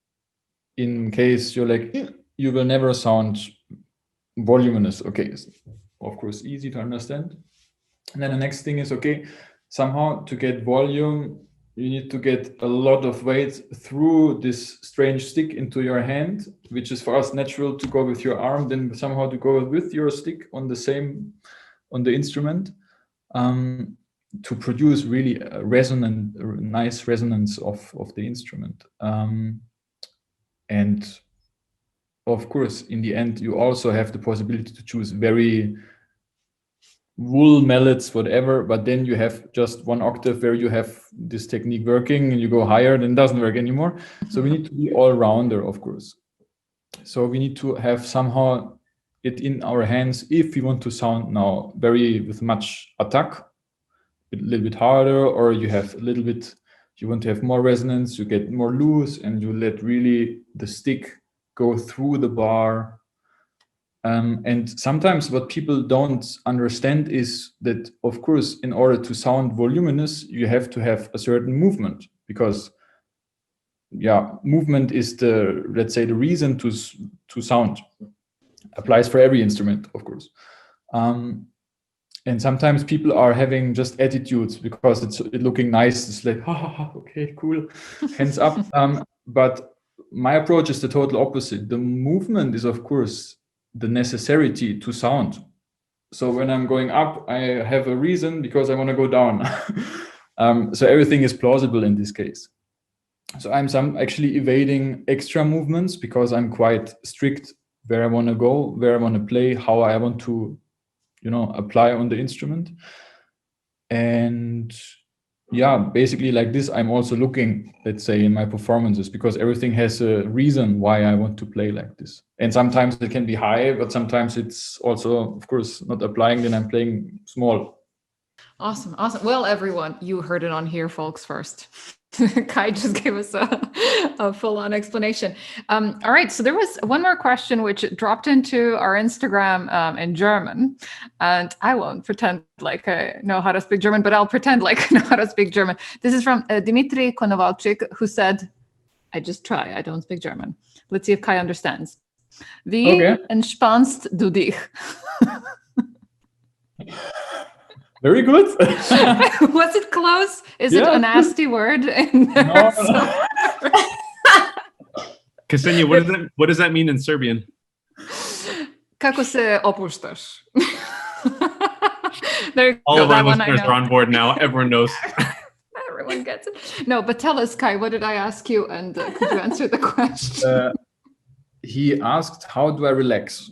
In case you're like, you will never sound voluminous. Okay, of course, easy to understand. And then the next thing is, okay, somehow to get volume, you need to get a lot of weight through this strange stick into your hand, which is for us natural to go with your arm, then somehow to go with your stick on the instrument, to produce really a nice resonance of the instrument. And of course, in the end, you also have the possibility to choose very wool mallets, whatever, but then you have just one octave where you have this technique working and you go higher, then it doesn't work anymore. So we need to be all-rounder, of course. So we need to have somehow it in our hands if we want to sound now with much attack, a little bit harder, or you have a little bit, you want to have more resonance, you get more loose, and you let really the stick go through the bar. And sometimes what people don't understand is that, of course, in order to sound voluminous, you have to have a certain movement, because movement is let's say, the reason to sound. Applies for every instrument, of course. And sometimes people are having just attitudes because it's looking nice. It's like, okay, cool, hands up. But my approach is the total opposite. The movement is, of course, the necessity to sound. So when I'm going up, I have a reason because I want to go down. So everything is plausible in this case. So I'm actually evading extra movements because I'm quite strict where I want to go, where I want to play, how I want to, apply on the instrument. And basically like this, I'm also looking, let's say, in my performances, because everything has a reason why I want to play like this. And sometimes it can be high, but sometimes it's also, of course, not applying, then I'm playing small. Awesome. Well, everyone, you heard it on here, folks, first. Kai just gave us a full-on explanation. All right, so there was one more question which dropped into our Instagram in German, and I won't pretend like I know how to speak German, but I'll pretend like I know how to speak German. This is from dmitrykonovalchuk, who said, I just try, I don't speak German. Let's see if Kai understands. Wie entspannst du dich? Very good. Was it close? Is it a nasty word? No. Ksenija, what does that mean in Serbian? Kako se opuštaš? There you All go, of our that one listeners are on board now. Everyone knows. Everyone gets it. No, but tell us, Kai, what did I ask you? And could you answer the question? He asked, how do I relax?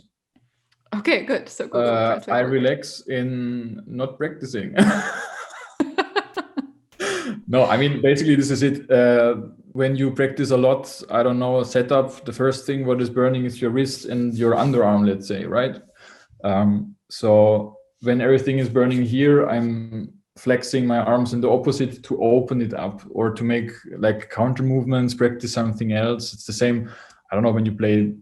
Okay, good. So Google Translate I worked. relax in not practicing. No, I mean, basically this is it. When you practice a lot, I don't know, setup, the first thing what is burning is your wrist and your underarm, let's say, right? So when everything is burning here, I'm flexing my arms in the opposite to open it up, or to make like counter movements, practice something else. It's the same, I don't know, when you play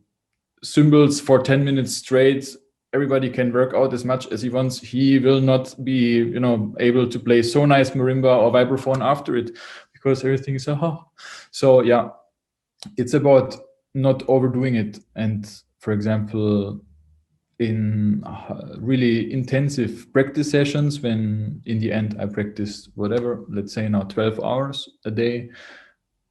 cymbals for 10 minutes straight, everybody can work out as much as he wants. He will not be, able to play so nice marimba or vibraphone after it, because everything is so yeah, it's about not overdoing it. And for example, in really intensive practice sessions, when in the end I practiced whatever, let's say now 12 hours a day,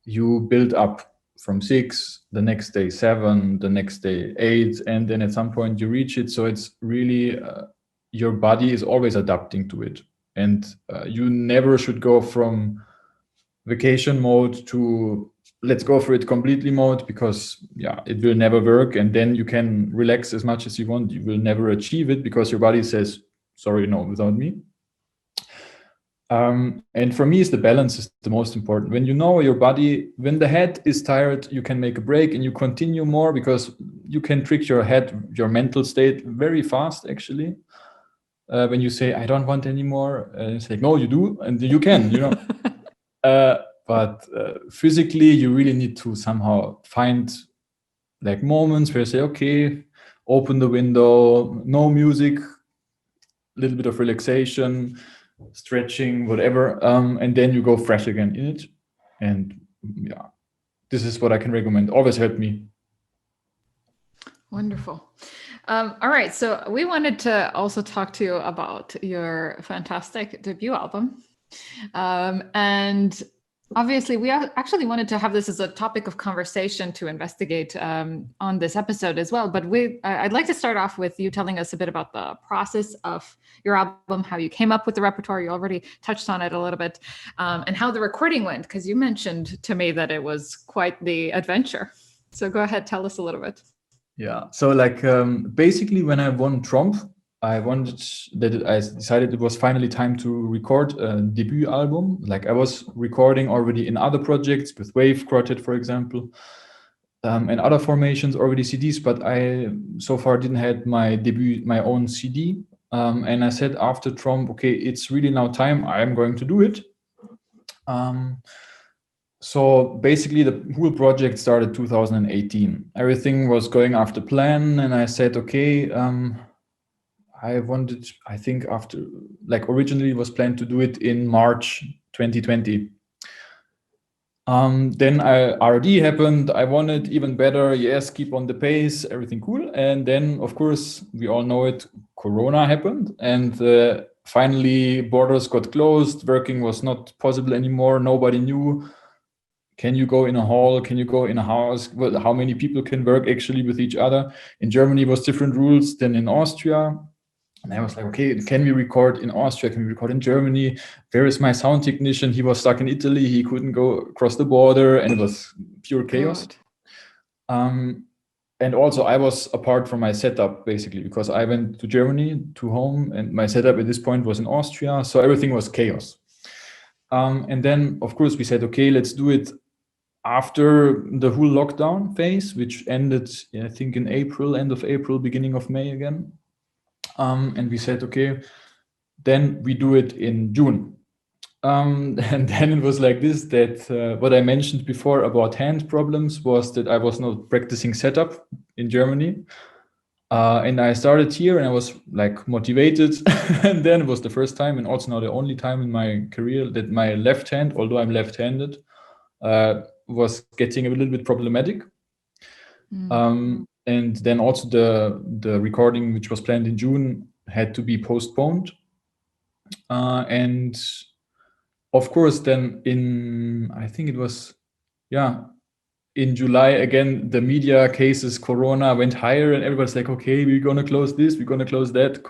you build up from 6, the next day 7, the next day 8, and then at some point you reach it. So it's really your body is always adapting to it, and you never should go from vacation mode to let's go for it completely mode, because it will never work. And then you can relax as much as you want, you will never achieve it, because your body says, sorry, no, without me. And for me, the balance is the most important. When you know your body, when the head is tired, you can make a break and you continue more, because you can trick your head, your mental state very fast, actually. When you say, I don't want anymore, it's like, no, you do, and you can, but physically, you really need to somehow find like moments where you say, okay, open the window, no music, a little bit of relaxation, stretching, whatever, and then you go fresh again in it. And this is what I can recommend. Always helped me. Wonderful. All right, so we wanted to also talk to you about your fantastic debut album, and obviously we actually wanted to have this as a topic of conversation to investigate on this episode as well. But I'd like to start off with you telling us a bit about the process of your album, how you came up with the repertoire. You already touched on it a little bit, and how the recording went, because you mentioned to me that it was quite the adventure. So go ahead, tell us a little bit. Yeah, so basically when I won TROMP, I decided it was finally time to record a debut album. Like I was recording already in other projects with Wave Quartet, for example, and other formations, already CDs, but I so far didn't have my own CD. And I said after TROMP, okay, it's really now time, I'm going to do it. So basically the whole project started 2018. Everything was going after plan, and I said, okay, I think after, originally it was planned to do it in March 2020. Then ARD happened. I wanted even better. Yes, keep on the pace, everything cool. And then, of course, we all know it, Corona happened. And finally, borders got closed. Working was not possible anymore. Nobody knew. Can you go in a hall? Can you go in a house? Well, how many people can work actually with each other? In Germany was different rules than in Austria. And I was like, okay, can we record in Austria? Can we record in Germany? Where is my sound technician? He was stuck in Italy. He couldn't go across the border, and it was pure chaos. And also I was apart from my setup, basically, because I went to Germany, to home, and my setup at this point was in Austria. So everything was chaos. And then, of course, we said, okay, let's do it after the whole lockdown phase, which ended, I think, in April, end of April, beginning of May again. And we said, okay, then we do it in June. And then it was like this, that what I mentioned before about hand problems was that I was not practicing setup in Germany. And I started here and I was motivated. And then it was the first time, and also now the only time in my career, that my left hand, although I'm left-handed, was getting a little bit problematic. And then also the recording, which was planned in June, had to be postponed. And of course, then I think it was, in July, again, the media cases, Corona went higher, and everybody's like, okay, we're going to close this, we're going to close that.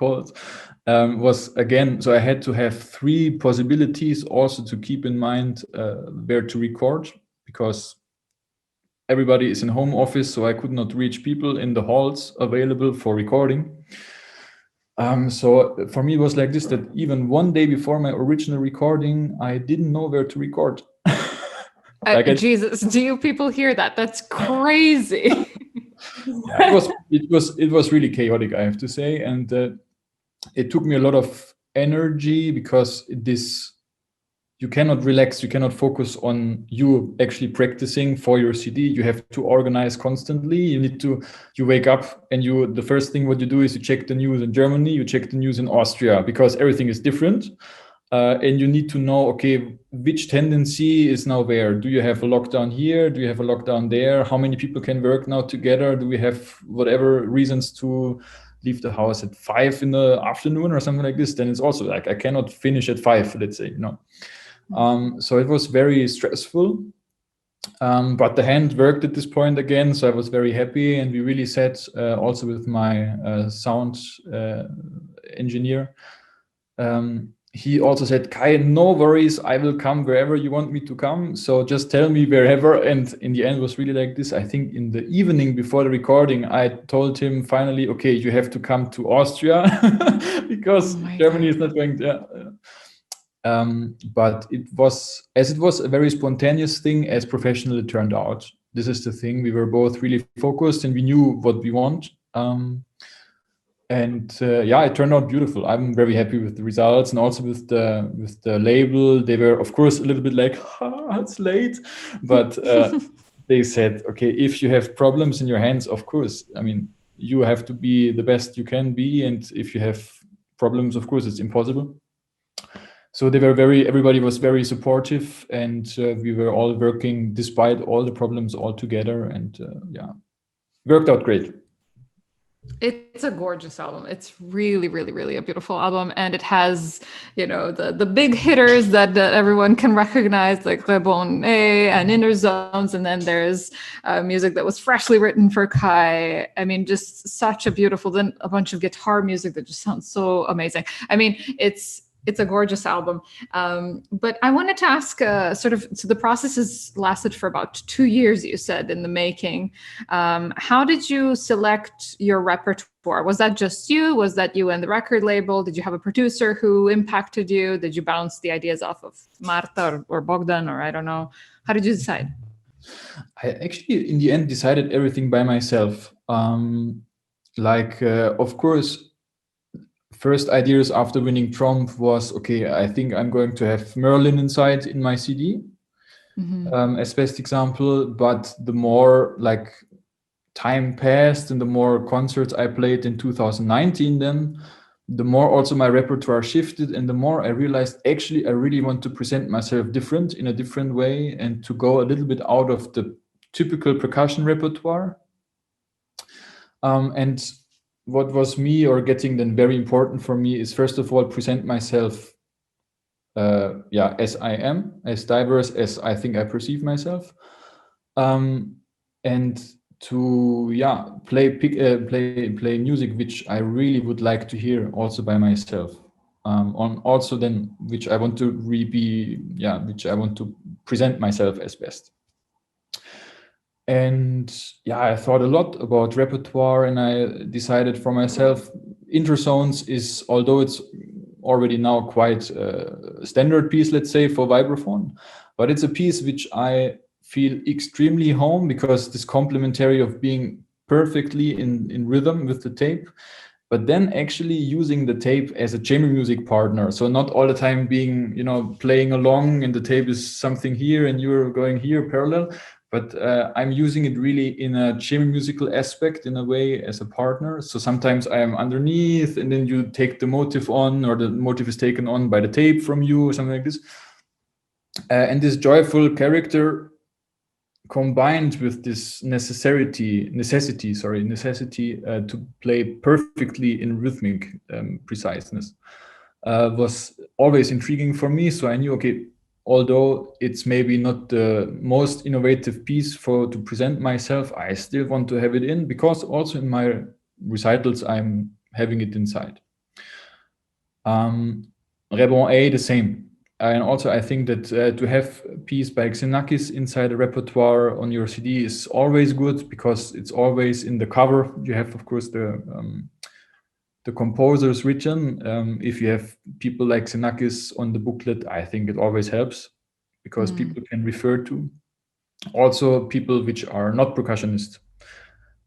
Was again, so I had to have 3 possibilities also to keep in mind where to record, because everybody is in home office, so I could not reach people in the halls available for recording. So for me, it was like this, that even one day before my original recording, I didn't know where to record. Jesus, do you people hear that? That's crazy. It was really chaotic, I have to say. And it took me a lot of energy, because you cannot relax, you cannot focus on you actually practicing for your CD. You have to organize constantly. You wake up and the first thing what you do is you check the news in Germany, you check the news in Austria, because everything is different. And you need to know, okay, which tendency is now where? Do you have a lockdown here? Do you have a lockdown there? How many people can work now together? Do we have whatever reasons to leave the house at 5 in the afternoon or something like this? Then it's also like, I cannot finish at 5, let's say, so it was very stressful, but the hand worked at this point again, so I was very happy. And we really said, also with my sound engineer, he also said, Kai, no worries, I will come wherever you want me to come, so just tell me wherever. And in the end, it was really like this. I think in the evening before the recording, I told him finally, okay, you have to come to Austria because Germany is not going to. But it was a very spontaneous thing, as professional it turned out. This is the thing. We were both really focused and we knew what we want. It turned out beautiful. I'm very happy with the results, and also with the label. They were, of course, a little bit like, it's late, but they said, okay, if you have problems in your hands, of course, I mean, you have to be the best you can be, and if you have problems, of course, it's impossible. So everybody was very supportive, and we were all working despite all the problems all together, and worked out great. It's a gorgeous album. It's really, really, really a beautiful album. And it has, the big hitters that everyone can recognize, like Rebonds and Inner Zones. And then there's music that was freshly written for Kai. I mean, just such a beautiful, then a bunch of guitar music that just sounds so amazing. I mean, it's a gorgeous album. But I wanted to ask so the process has lasted for about 2 years, you said, in the making. How did you select your repertoire? Was that just you? Was that you and the record label? Did you have a producer who impacted you? Did you bounce the ideas off of Marta or Bogdan, or I don't know? How did you decide? I actually, in the end, decided everything by myself. Of course, first ideas after winning TROMP was, okay, I think I'm going to have Merlin inside in my CD, as best example. But the more time passed and the more concerts I played in 2019, then the more also my repertoire shifted, and the more I realized, actually, I really want to present myself in a different way, and to go a little bit out of the typical percussion repertoire. And what was getting then very important for me is, first of all, present myself as I am, as diverse as I think I perceive myself, and to play music which I really would like to hear also by myself, also then which I want to which I want to present myself as best. And I thought a lot about repertoire, and I decided for myself, Interzones is, although it's already now quite a standard piece, let's say, for vibraphone, but it's a piece which I feel extremely home, because this complementary of being perfectly in rhythm with the tape, but then actually using the tape as a chamber music partner. So not all the time being, playing along and the tape is something here and you're going here parallel, but I'm using it really in a chamber musical aspect, in a way, as a partner. So sometimes I am underneath, and then you take the motive on, or the motive is taken on by the tape from you, or something like this. And this joyful character combined with this necessity to play perfectly in rhythmic preciseness was always intriguing for me. So I knew, okay, although it's maybe not the most innovative piece to present myself, I still want to have it in, because also in my recitals I'm having it inside. Rebonds A, the same. And also I think that to have piece by Xenakis inside a repertoire on your CD is always good because it's always in the cover. You have, of course, the composers written. If you have people like Xenakis on the booklet, I think it always helps because people can refer to. Also, people which are not percussionists,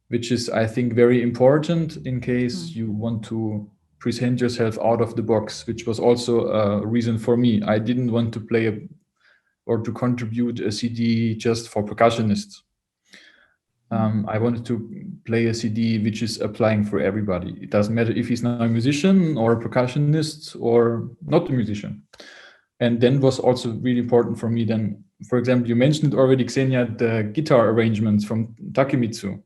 which is, I think, very important in case you want to present yourself out of the box, which was also a reason for me. I didn't want to play or to contribute a CD just for percussionists. I wanted to play a CD which is applying for everybody. It doesn't matter if he's not a musician or a percussionist or not a musician. And then was also really important for me then, for example, you mentioned already, Ksenija, the guitar arrangements from Takemitsu.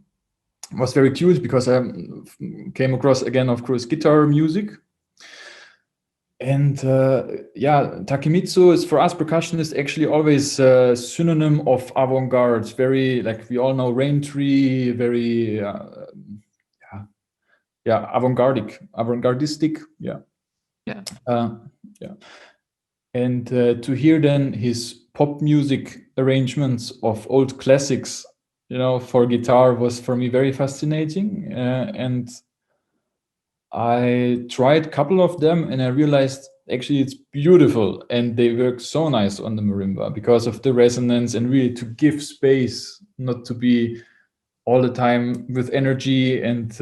Was very curious because I came across, again, of course, guitar music. And Takemitsu is, for us percussionists, actually always a synonym of avant-garde. Very, like we all know, Rain Tree, very, avant-gardistic. And to hear then his pop music arrangements of old classics, for guitar was for me very fascinating. And I tried a couple of them and I realized actually it's beautiful and they work so nice on the marimba because of the resonance and really to give space, not to be all the time with energy and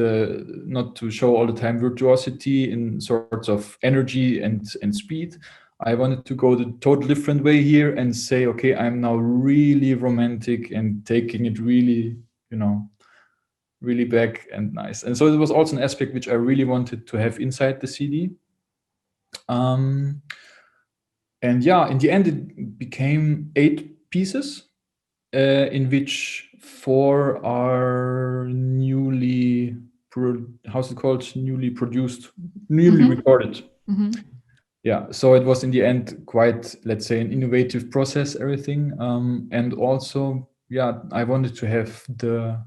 not to show all the time virtuosity in sorts of energy and speed. I wanted to go the total different way here and say, okay, I'm now really romantic and taking it really, really back and nice. And so it was also an aspect which I really wanted to have inside the CD. And in the end, it became 8 pieces, in which 4 are newly recorded. Yeah, so it was in the end quite, let's say, an innovative process, everything. And also, I wanted to have the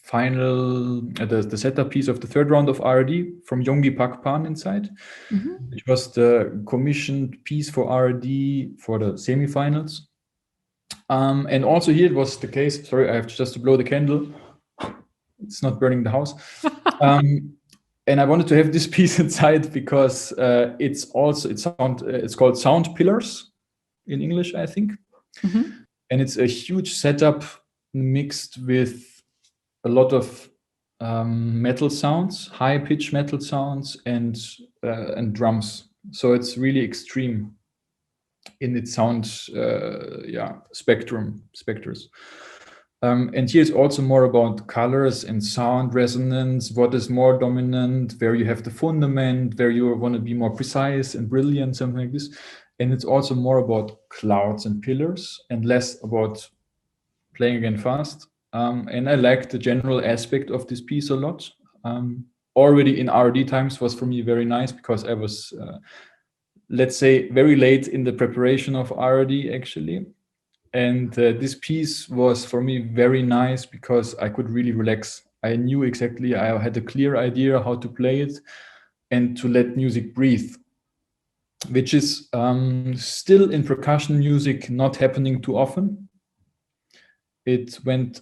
final, the setup piece of the 3rd round of ARD from Yonggi Pakpan inside, which was the commissioned piece for ARD for the semifinals. And also here it was the case, sorry, I have just to blow the candle. It's not burning the house. And I wanted to have this piece inside because it's called Sound Pillars in English, I think. And it's a huge setup mixed with a lot of metal sounds, high pitch metal sounds and drums. So it's really extreme in its sound specters. And here it's also more about colors and sound resonance, what is more dominant, where you have the fundament, where you want to be more precise and brilliant, something like this. And it's also more about clouds and pillars and less about playing again fast. And I like the general aspect of this piece a lot. Already in ARD times was for me very nice because I was, let's say, very late in the preparation of ARD actually. And this piece was for me very nice because I could really relax. I knew exactly, I had a clear idea how to play it and to let music breathe, which is still in percussion music not happening too often. It went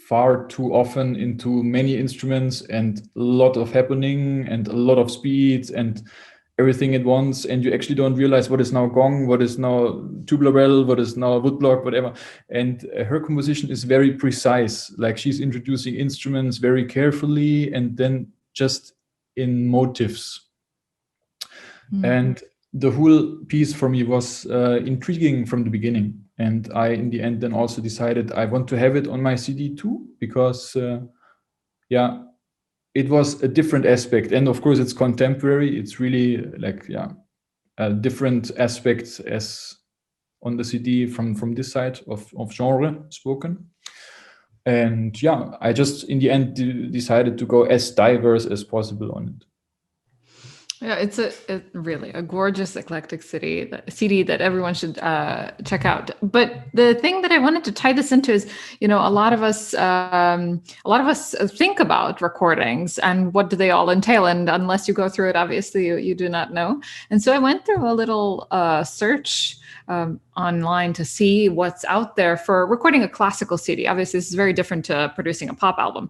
far too often into many instruments and a lot of happening and a lot of speed and everything at once, and you actually don't realize what is now gong, what is now tubular bell, what is now woodblock, whatever. And her composition is very precise, like she's introducing instruments very carefully and then just in motifs. And the whole piece for me was intriguing from the beginning. And I, in the end, then also decided I want to have it on my CD too, because it was a different aspect. And of course, it's contemporary. It's really like, a different aspect as on the CD from this side of genre spoken. And I just, in the end, decided to go as diverse as possible on it. Yeah, it's really a gorgeous eclectic CD that everyone should check out. But the thing that I wanted to tie this into is, a lot of us think about recordings and what do they all entail, and unless you go through it, obviously you do not know. And so I went through a little search online to see what's out there for recording a classical CD. Obviously, this is very different to producing a pop album.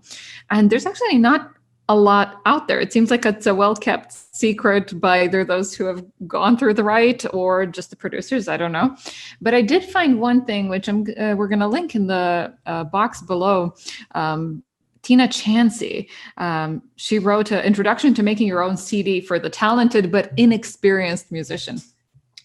And there's actually not a lot out there. It seems like it's a well-kept secret by either those who have gone through the right or just the producers. I don't know. But I did find one thing, which we're going to link in the box below. Tina Chansey, she wrote an introduction to making your own CD for the talented but inexperienced musician.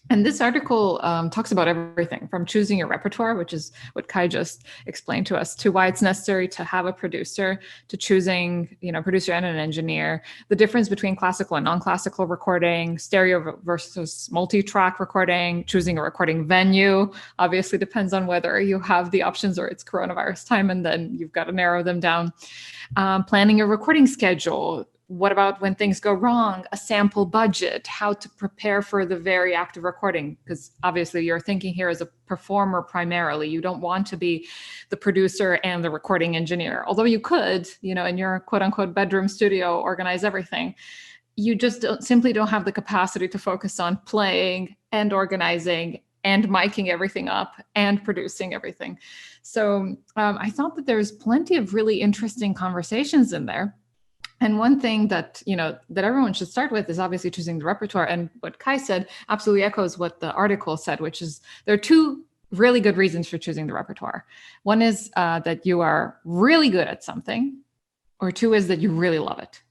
And this article talks about everything from choosing your repertoire, which is what Kai just explained to us, to why it's necessary to have a producer, to choosing, producer and an engineer, the difference between classical and non-classical recording, stereo versus multi-track recording, choosing a recording venue. Obviously depends on whether you have the options or it's coronavirus time, and then you've got to narrow them down. Planning your recording schedule. What about when things go wrong? A sample budget, how to prepare for the very act of recording, because obviously you're thinking here as a performer primarily. You don't want to be the producer and the recording engineer, although you could, in your quote unquote bedroom studio, organize everything. You just simply don't have the capacity to focus on playing and organizing and miking everything up and producing everything. So I thought that there's plenty of really interesting conversations in there. And one thing that, that everyone should start with is obviously choosing the repertoire. And what Kai said absolutely echoes what the article said, which is there are two really good reasons for choosing the repertoire. One is that you are really good at something, or two is that you really love it.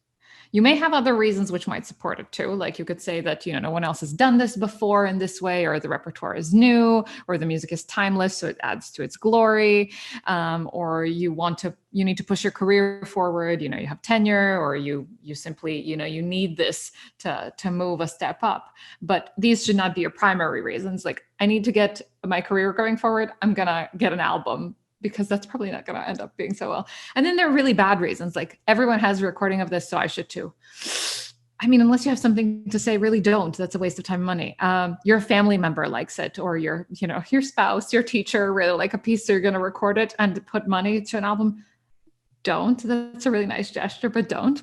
You may have other reasons which might support it too. Like you could say that, no one else has done this before in this way, or the repertoire is new, or the music is timeless, so it adds to its glory. Or you need to push your career forward, you have tenure, or you simply, you need this to move a step up. But these should not be your primary reasons. Like, I need to get my career going forward, I'm gonna get an album, because that's probably not going to end up being so well. And then there are really bad reasons, like everyone has a recording of this, so I should too. I mean, unless you have something to say, really don't. That's a waste of time and money. Your family member likes it, or your spouse, your teacher really like a piece, so you're going to record it and put money to an album. Don't. That's a really nice gesture, but don't.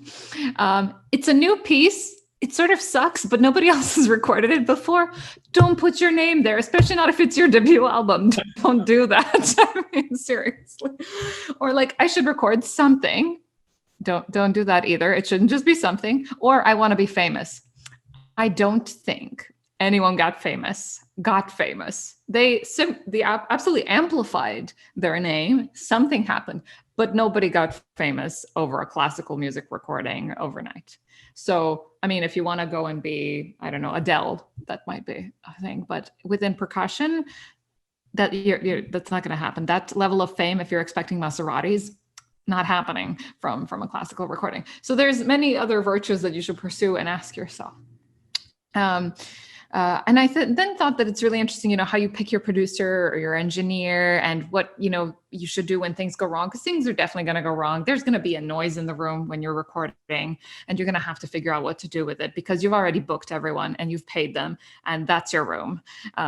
It's a new piece. It sort of sucks, but nobody else has recorded it before. Don't put your name there, especially not if it's your debut album. Don't do that. I mean, seriously. Or like, I should record something. Don't do that either. It shouldn't just be something. Or I want to be famous. I don't think anyone got famous. They absolutely amplified their name. Something happened, but nobody got famous over a classical music recording overnight. So, I mean, if you want to go and be, I don't know, Adele, that might be a thing. But within percussion, that's not going to happen. That level of fame, if you're expecting Maseratis, not happening from a classical recording. So there's many other virtues that you should pursue and ask yourself. And I then thought that it's really interesting, how you pick your producer or your engineer, and what, you should do when things go wrong, because things are definitely going to go wrong. There's going to be a noise in the room when you're recording, and you're going to have to figure out what to do with it, because you've already booked everyone and you've paid them, and that's your room.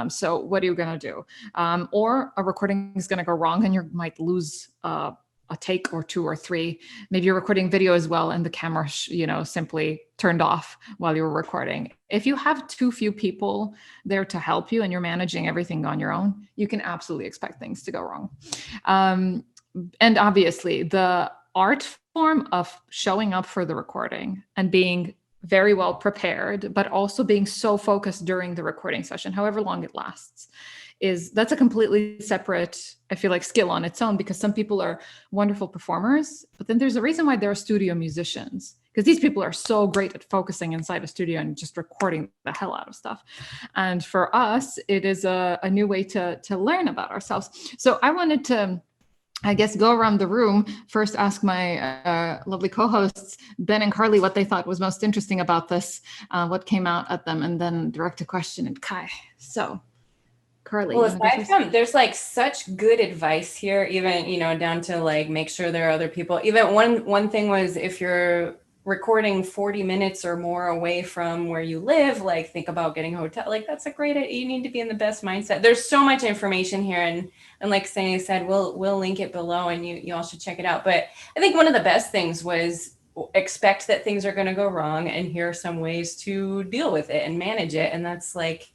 So what are you going to do? Or a recording is going to go wrong and you might lose a take or two or three. Maybe you're recording video as well, and the camera, simply turned off while you were recording. If you have too few people there to help you and you're managing everything on your own, you can absolutely expect things to go wrong. And obviously, the art form of showing up for the recording and being very well prepared, but also being so focused during the recording session, however long it lasts, that's a completely separate, I feel like, skill on its own, because some people are wonderful performers, but then there's a reason why there are studio musicians, because these people are so great at focusing inside a studio and just recording the hell out of stuff. And for us, it is a new way to learn about ourselves. So I wanted to, I guess, go around the room, first ask my lovely co-hosts, Ben and Karli, what they thought was most interesting about this, what came out at them, and then direct a question at Kai. So Karli. Well, aside from, there's like such good advice here, even, down to like, make sure there are other people. Even one thing was, if you're recording 40 minutes or more away from where you live, like, think about getting a hotel. Like, that's a great, you need to be in the best mindset. There's so much information here. And like Ksenija said, we'll link it below, and you all should check it out. But I think one of the best things was expect that things are going to go wrong, and here are some ways to deal with it and manage it. And that's like,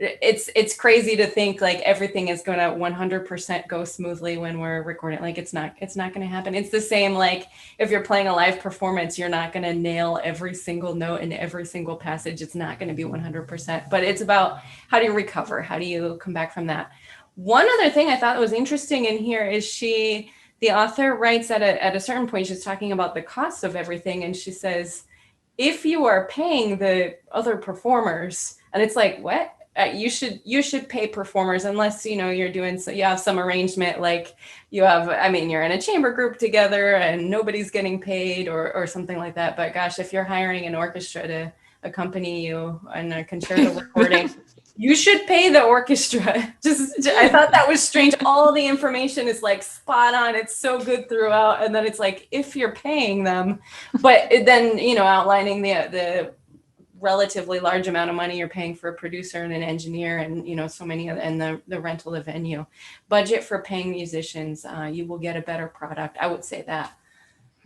it's crazy to think like everything is going to 100% go smoothly when we're recording. Like it's not going to happen. It's the same, like if you're playing a live performance, you're not going to nail every single note in every single passage. It's not going to be 100%, but it's about how do you recover? How do you come back from that? One other thing I thought was interesting in here is the author writes at a certain point, she's talking about the cost of everything. And she says, if you are paying the other performers, and it's like, what? You should pay performers unless, you know, you're doing, so you have some arrangement, like you have, I mean, you're in a chamber group together and nobody's getting paid or something like that. But gosh, if you're hiring an orchestra to accompany you on a concerto recording, you should pay the orchestra. I thought that was strange. All the information is like spot on. It's so good throughout. And then it's like, if you're paying them, but then, you know, outlining the relatively large amount of money you're paying for a producer and an engineer and, you know, so many, and the rental of venue. Budget for paying musicians, you will get a better product. I would say that.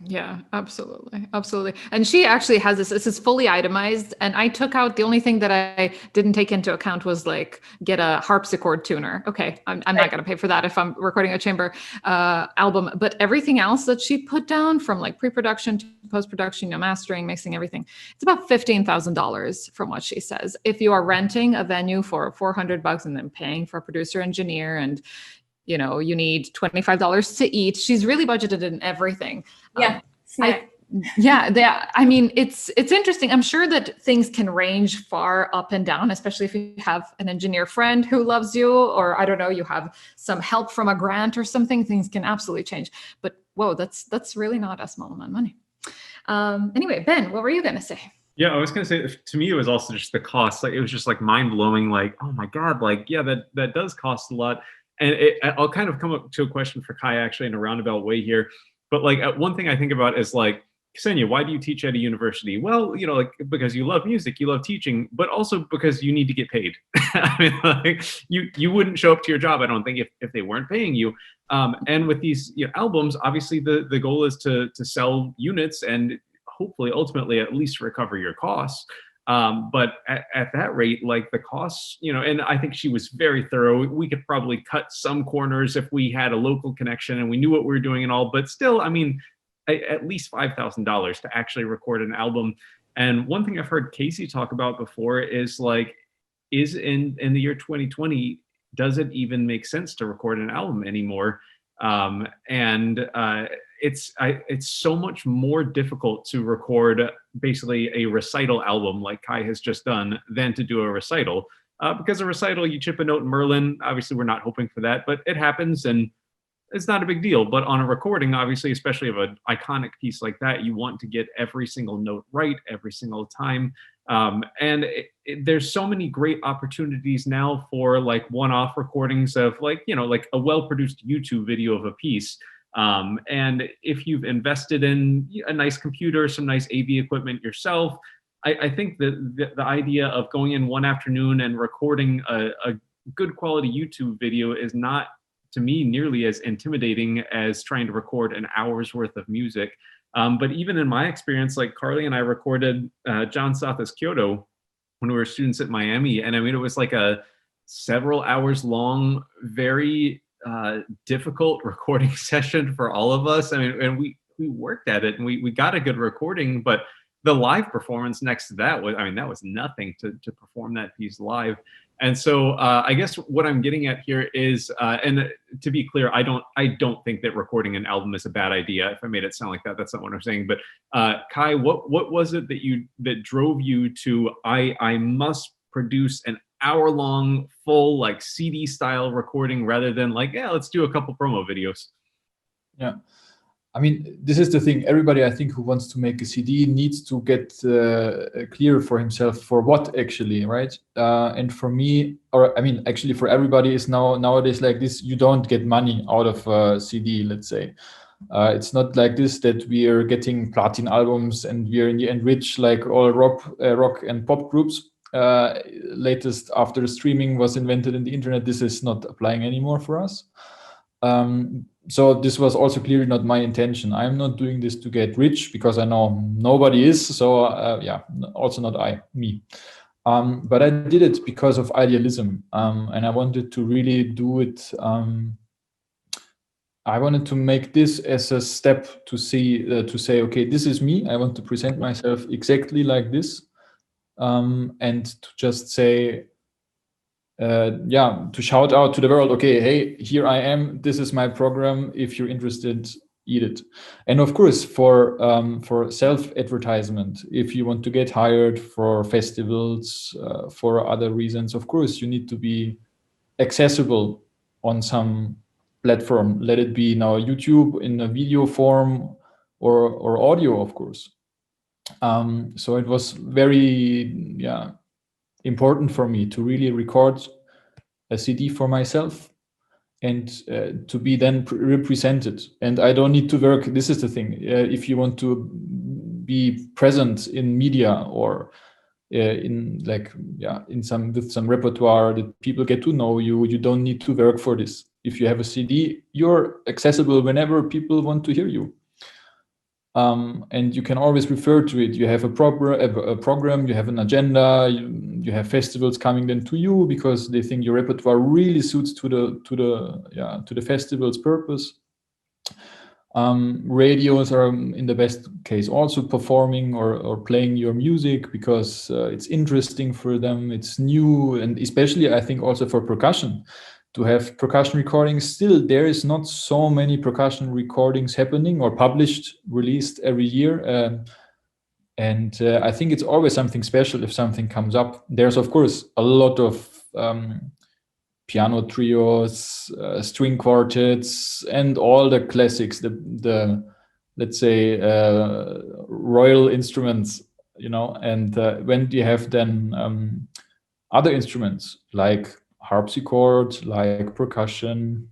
Yeah, absolutely. Absolutely. And she actually has this is fully itemized. And I took out, the only thing that I didn't take into account was like get a harpsichord tuner. Okay. I'm not going to pay for that if I'm recording a chamber album, but everything else that she put down from like pre-production to post-production, you know, mastering, mixing, everything, it's about $15,000 from what she says. If you are renting a venue for $400 and then paying for a producer engineer and, you know, you need $25 to eat. She's really budgeted in everything. Yeah. I mean, it's interesting. I'm sure that things can range far up and down, especially if you have an engineer friend who loves you, or I don't know, you have some help from a grant or something. Things can absolutely change. But whoa, that's really not a small amount of money. Anyway, Ben, what were you going to say? Yeah, I was going to say, to me, it was also just the cost. Like, it was just like mind blowing. Like, oh my God, like, yeah, that does cost a lot. And I'll kind of come up to a question for Kai actually in a roundabout way here. But like one thing I think about is like, Ksenija, why do you teach at a university? Well, you know, like because you love music, you love teaching, but also because you need to get paid. I mean, like you wouldn't show up to your job, I don't think, if they weren't paying you. And with these, you know, albums, obviously the goal is to sell units and hopefully ultimately at least recover your costs. But at that rate, like the costs, you know, and I think she was very thorough. We could probably cut some corners if we had a local connection and we knew what we were doing and all, but still, I mean, at least $5,000 to actually record an album. And one thing I've heard Casey talk about before is like, is in the year 2020, does it even make sense to record an album anymore? It's so much more difficult to record basically a recital album like Kai has just done than to do a recital. Because a recital, you chip a note in Merlin. Obviously, we're not hoping for that, but it happens and it's not a big deal. But on a recording, obviously, especially of an iconic piece like that, you want to get every single note right every single time. And there's so many great opportunities now for like one-off recordings of like, you know, like a well-produced YouTube video of a piece. And if you've invested in a nice computer, some nice AV equipment yourself, I think that the idea of going in one afternoon and recording a good quality YouTube video is not, to me, nearly as intimidating as trying to record an hour's worth of music. But even in my experience, like Karli and I recorded John Satha's Kyoto when we were students at Miami. And I mean, it was like a several hours long, very difficult recording session for all of us. I mean, and we worked at it and we got a good recording, but the live performance next to that was, I mean, that was nothing to perform that piece live. And so I guess what I'm getting at here is, and to be clear, I don't think that recording an album is a bad idea. If I made it sound like that, that's not what I'm saying. But Kai, what was it that drove you to I must produce an hour-long full like CD style recording rather than like, yeah, let's do a couple promo videos? Yeah. I mean, this is the thing. Everybody, I think, who wants to make a CD needs to get clear for himself for what actually, right? And for me, or I mean, actually for everybody is nowadays like this, you don't get money out of a CD, let's say. It's not like this that we are getting platinum albums and we are in the end rich like all rock and pop groups. Latest after the streaming was invented in the internet, this is not applying anymore for us. So this was also clearly not my intention. I'm not doing this to get rich because I know nobody is. So yeah, also not me. But I did it because of idealism, and I wanted to really do it. I wanted to make this as a step to say, okay, this is me. I want to present myself exactly like this, and to just say, to shout out to the world, okay, hey, here I am. This is my program. If you're interested, eat it. And of course, for self-advertisement, if you want to get hired for festivals, for other reasons, of course, you need to be accessible on some platform. Let it be now YouTube in a video form or audio, of course. So it was very important for me to really record a CD for myself and to be then represented. And I don't need to work. This is the thing. If you want to be present in media or with some repertoire that people get to know you, you don't need to work for this. If you have a CD, you're accessible whenever people want to hear you. And you can always refer to it. You have a program, you have an agenda, you have festivals coming then to you because they think your repertoire really suits to the festival's purpose. Radios are in the best case also performing or playing your music because it's interesting for them, it's new, and especially I think also for percussion. To have percussion recordings, still there is not so many percussion recordings happening or published, released every year. And I think it's always something special if something comes up. There's of course a lot of piano trios, string quartets, and all the classics, the let's say royal instruments, and when you have then other instruments like harpsichord, like percussion,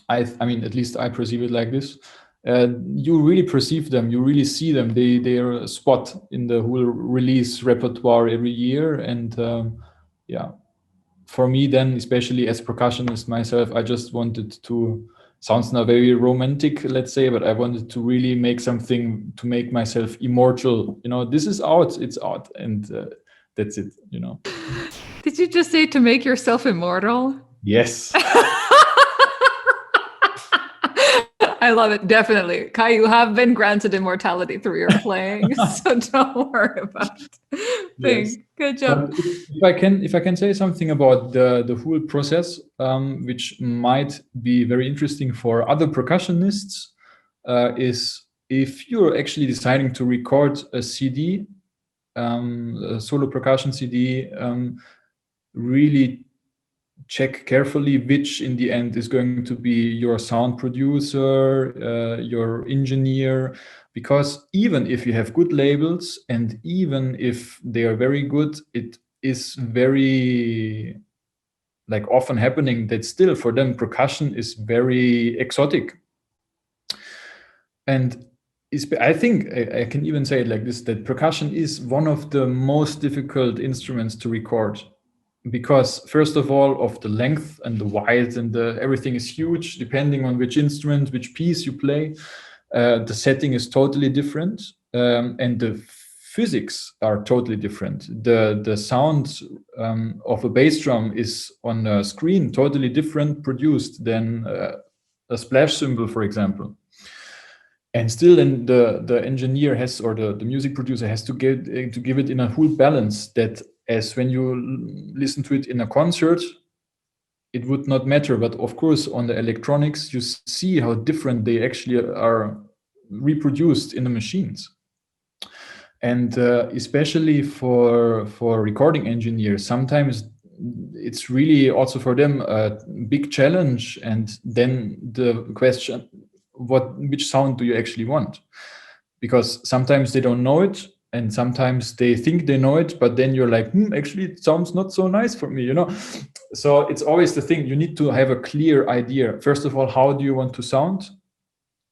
I mean, at least I perceive it like this. You really perceive them, you really see them. They are a spot in the whole release repertoire every year. And for me then, especially as percussionist myself, I just wanted to, sounds now very romantic, let's say, but I wanted to really make something to make myself immortal. This is out, it's out, and that's it. Did you just say to make yourself immortal? Yes. I love it. Definitely. Kai, you have been granted immortality through your playing, so don't worry about it. Yes. Good job. If I can say something about the whole process, which might be very interesting for other percussionists, is if you're actually deciding to record a CD, a solo percussion CD, really check carefully which in the end is going to be your sound producer, your engineer, because even if you have good labels and even if they are very good, it is very often happening that still for them percussion is very exotic. And I think I can even say it like this, that percussion is one of the most difficult instruments to record. Because first of all, of the length and the width and everything is huge, depending on which instrument, which piece you play. The setting is totally different, and the physics are totally different. The sound of a bass drum is on a screen totally different produced than a splash cymbal, for example. And still, then the engineer has, or the music producer has to give it in a whole balance that, as when you listen to it in a concert, it would not matter. But of course, on the electronics, you see how different they actually are reproduced in the machines. And especially for recording engineers, sometimes it's really also for them a big challenge. And then the question, which sound do you actually want? Because sometimes they don't know it, and sometimes they think they know it, but then you're like, actually it sounds not so nice for me, So it's always the thing, you need to have a clear idea. First of all, how do you want to sound?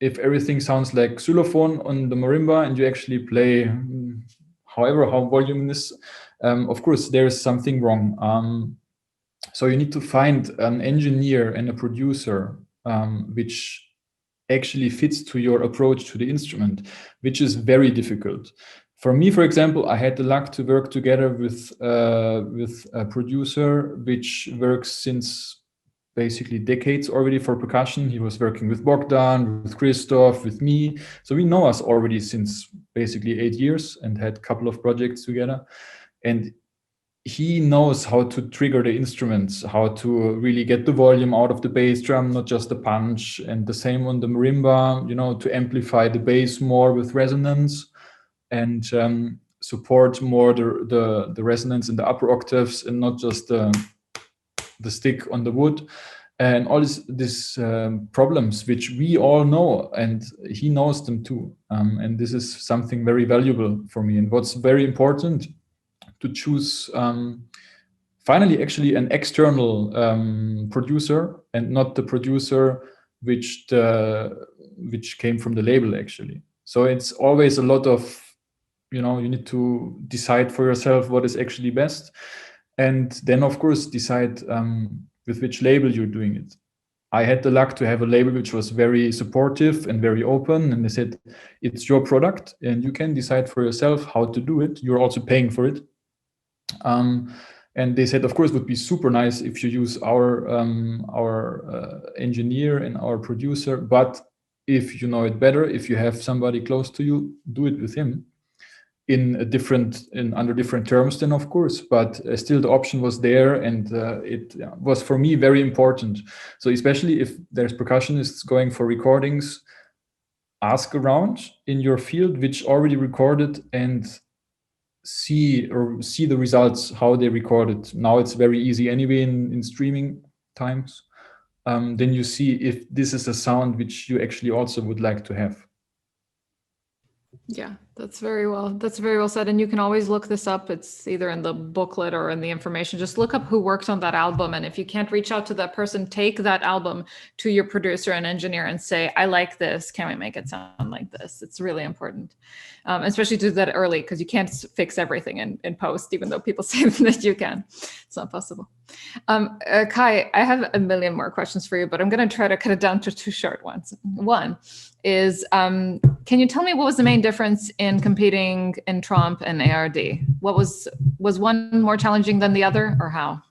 If everything sounds like xylophone on the marimba and you actually play how voluminous, of course there is something wrong. So you need to find an engineer and a producer which actually fits to your approach to the instrument, which is very difficult. For me, for example, I had the luck to work together with a producer which works since basically decades already for percussion. He was working with Bogdan, with Christoph, with me. So we know us already since basically 8 years and had a couple of projects together. And he knows how to trigger the instruments, how to really get the volume out of the bass drum, not just the punch. And the same on the marimba, you know, to amplify the bass more with resonance and support more the resonance in the upper octaves and not just the stick on the wood. And all these problems, which we all know, and he knows them too. And this is something very valuable for me. And what's very important, to choose finally actually an external producer and not the producer which came from the label actually. So it's always a lot of, you know, you need to decide for yourself what is actually best, and then of course decide with which label you're doing it. I had the luck to have a label which was very supportive and very open, and they said, it's your product and you can decide for yourself how to do it. You're also paying for it. And they said, of course, it would be super nice if you use our engineer and our producer, but if you know it better, if you have somebody close to you, do it with him under different terms then, of course, but still the option was there, and it was for me very important. So especially if there's percussionists going for recordings, ask around in your field which already recorded and see the results, how they recorded. Now it's very easy anyway in streaming times. Then you see if this is a sound which you actually also would like to have. Yeah, that's very well said. And you can always look this up. It's either in the booklet or in the information. Just look up who worked on that album. And if you can't reach out to that person, take that album to your producer and engineer and say, I like this. Can we make it sound like this? It's really important, especially to do that early, because you can't fix everything in post, even though people say that you can. It's not possible. Kai, I have a million more questions for you, but I'm going to try to cut it down to 2 short ones. One is, can you tell me what was the main difference in competing in TROMP and ARD? What was one more challenging than the other, or how?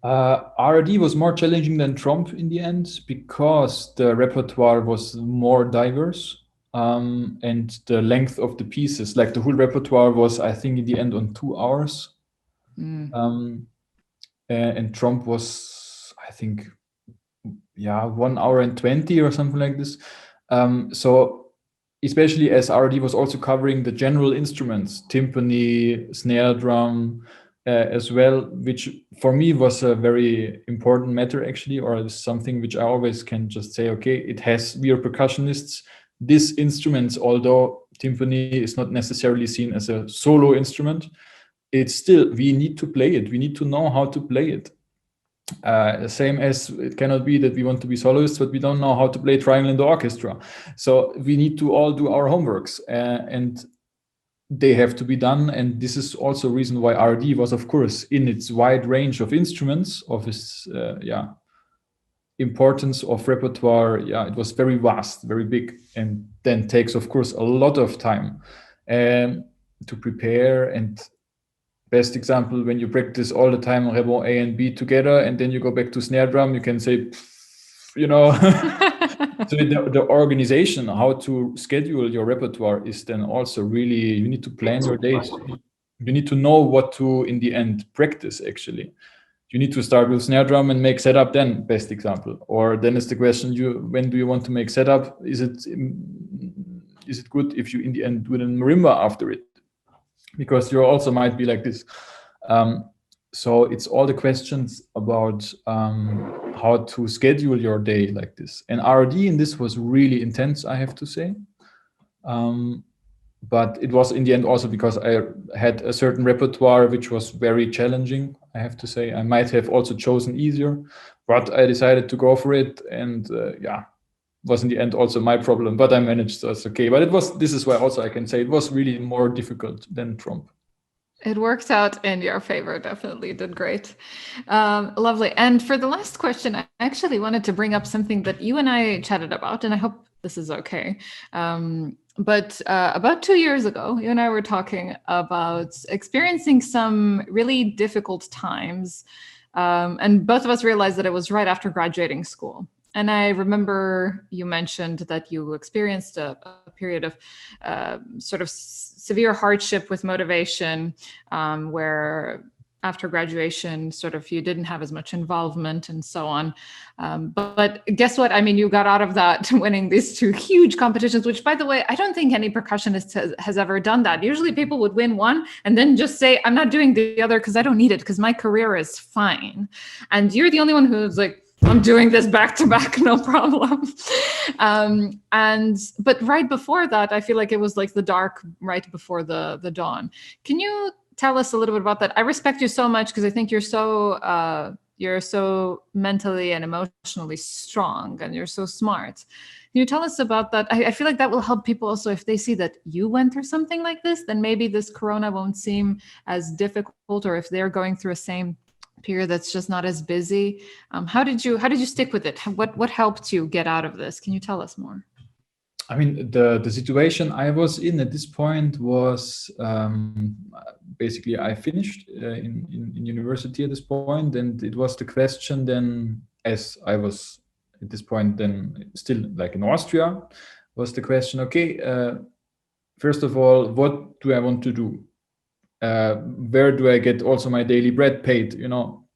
ARD was more challenging than TROMP in the end because the repertoire was more diverse, and the length of the pieces, like the whole repertoire was, I think, in the end on 2 hours. And TROMP was, I think, 1 hour and 20 or something like this. So especially as ARD was also covering the general instruments, timpani, snare drum, as well, which for me was a very important matter actually, or something which I always can just say, okay, we are percussionists. These instruments, although timpani is not necessarily seen as a solo instrument, it's still, we need to play it. We need to know how to play it. Same as it cannot be that we want to be soloists, but we don't know how to play triangle in the orchestra. So we need to all do our homeworks, and they have to be done. And this is also a reason why RD was, of course, in its wide range of instruments, of its importance of repertoire. It was very vast, very big, and then takes, of course, a lot of time to prepare. And best example, when you practice all the time Rebond A and B together, and then you go back to snare drum, you can say, you know. So the organization, how to schedule your repertoire is then also really, you need to plan your days. You need to know what to, in the end, practice actually. You need to start with snare drum and make setup then, best example. Or then it's the question, when do you want to make setup? Is it good if you in the end do it in marimba after it? Because you also might be like this. So it's all the questions about how to schedule your day like this. And RD in this was really intense, I have to say. But it was in the end also because I had a certain repertoire which was very challenging, I have to say. I might have also chosen easier, but I decided to go for it. And was in the end also my problem, but I managed, so it's okay. But this is why also I can say it was really more difficult than TROMP. It worked out in your favor, definitely did great. Lovely. And for the last question, I actually wanted to bring up something that you and I chatted about, and I hope this is okay. But about 2 years ago, you and I were talking about experiencing some really difficult times. And both of us realized that it was right after graduating school. And I remember you mentioned that you experienced a period of sort of severe hardship with motivation, where after graduation, sort of you didn't have as much involvement and so on. But guess what? I mean, you got out of that winning these two huge competitions, which, by the way, I don't think any percussionist has ever done that. Usually people would win one and then just say, I'm not doing the other because I don't need it, because my career is fine. And you're the only one who's like, I'm doing this back to back, no problem. But right before that, I feel like it was like the dark right before the dawn. Can you tell us a little bit about that? I respect you so much because I think you're so mentally and emotionally strong, and you're so smart. Can you tell us about that? I feel like that will help people also if they see that you went through something like this, then maybe this corona won't seem as difficult, or if they're going through a same period that's just not as busy. How did you stick with it? What helped you get out of this? Can you tell us more? I mean, the situation I was in at this point was basically I finished in university at this point, and it was the question then, as I was at this point then still like in Austria, was the question, okay, first of all, what do I want to do? Where do I get also my daily bread paid, you know,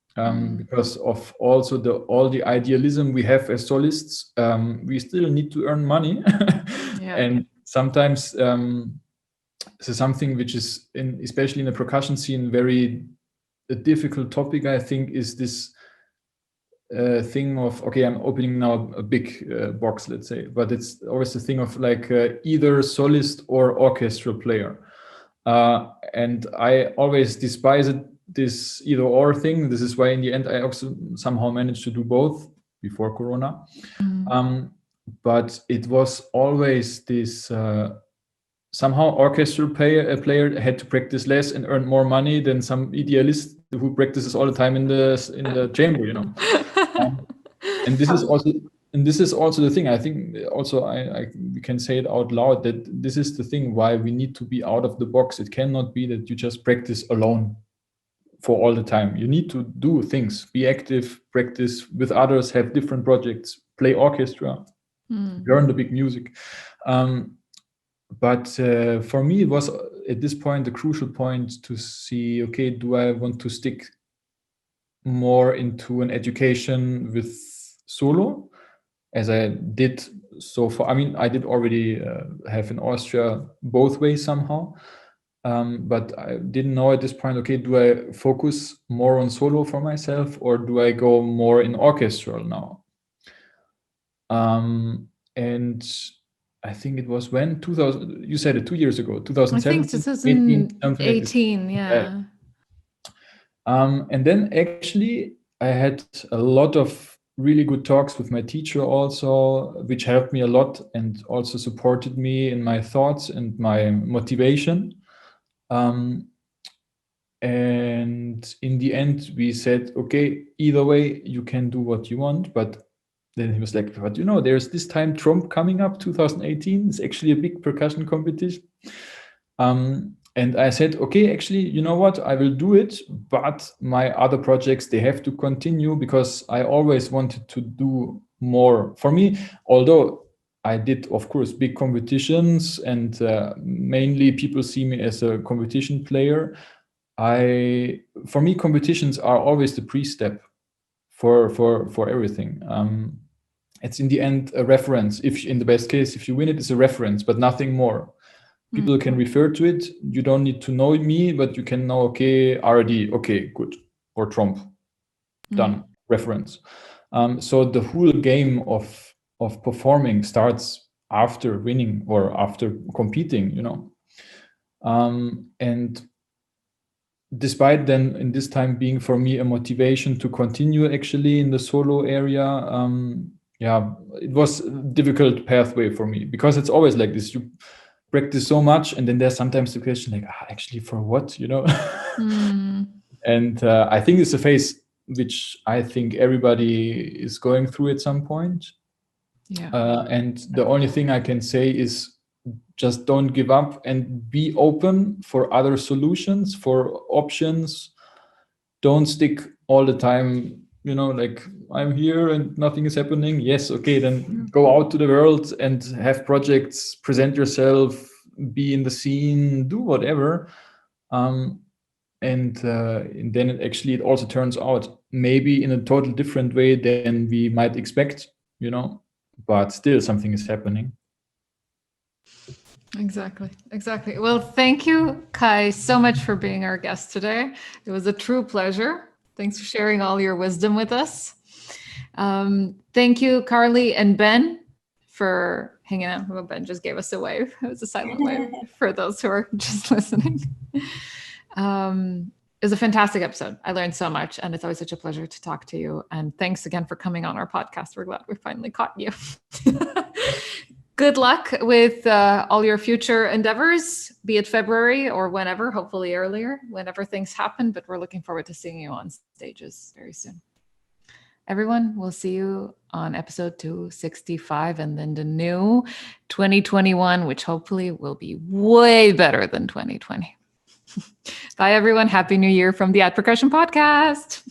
because of also all the idealism we have as solists, we still need to earn money. Yeah. And sometimes so something which is especially in the percussion scene, a difficult topic, I think, is this thing of, okay, I'm opening now a big box, let's say, but it's always the thing of like either solist or orchestral player. And I always despised this either or thing. This is why in the end I also somehow managed to do both before Corona. But it was always this somehow orchestral player had to practice less and earn more money than some idealist who practices all the time in the chamber, you know. And this is also the thing. I think also we can say it out loud that this is the thing why we need to be out of the box. It cannot be that you just practice alone for all the time. You need to do things, be active, practice with others, have different projects, play orchestra, learn the big music. But for me, it was at this point the crucial point to see, okay, do I want to stick more into an education with solo, as I did so far? I mean, I did already have in Austria both ways somehow, but I didn't know at this point, okay, do I focus more on solo for myself, or do I go more in orchestral now? And I think it was when 2000, you said it 2 years ago, 2017, I think 2018, yeah. And then actually I had a lot of really good talks with my teacher also, which helped me a lot and also supported me in my thoughts and my motivation. And in the end, we said, okay, either way, you can do what you want. But then he was like, but you know, there's this time TROMP coming up, 2018. It's actually a big percussion competition. And I said, okay, actually, you know what? I will do it, but my other projects, they have to continue, because I always wanted to do more. For me, although I did, of course, big competitions, and mainly people see me as a competition player, for me, competitions are always the pre-step for everything. It's in the end a reference. If in the best case, if you win it, it's a reference, but nothing more. People can refer to it. You don't need to know me, but you can know, okay, ARD, okay, good, or TROMP, done, reference. So the whole game of performing starts after winning or after competing, you know. And despite then in this time being for me a motivation to continue actually in the solo area, it was a difficult pathway for me, because it's always like this. You practice so much, and then there's sometimes the question like, actually for what, you know? And I think it's a phase which I think everybody is going through at some point. And the only thing I can say is just don't give up and be open for other solutions, for options. Don't stick all the time, like I'm here and nothing is happening. Yes, okay, then go out to the world and have projects, present yourself, be in the scene, do whatever. And then it also turns out maybe in a total different way than we might expect, but still something is happening. Exactly. Well, thank you, Kai, so much for being our guest today. It was a true pleasure. Thanks for sharing all your wisdom with us. Thank you, Karli and Ben, for hanging out. Well, Ben just gave us a wave. It was a silent wave for those who are just listening. It was a fantastic episode. I learned so much, and it's always such a pleasure to talk to you. And thanks again for coming on our podcast. We're glad we finally caught you. Good luck with all your future endeavors, be it February or whenever, hopefully earlier, whenever things happen. But we're looking forward to seeing you on stages very soon. Everyone, we'll see you on episode 265 and then the new 2021, which hopefully will be way better than 2020. Bye, everyone. Happy New Year from the At Percussion Podcast.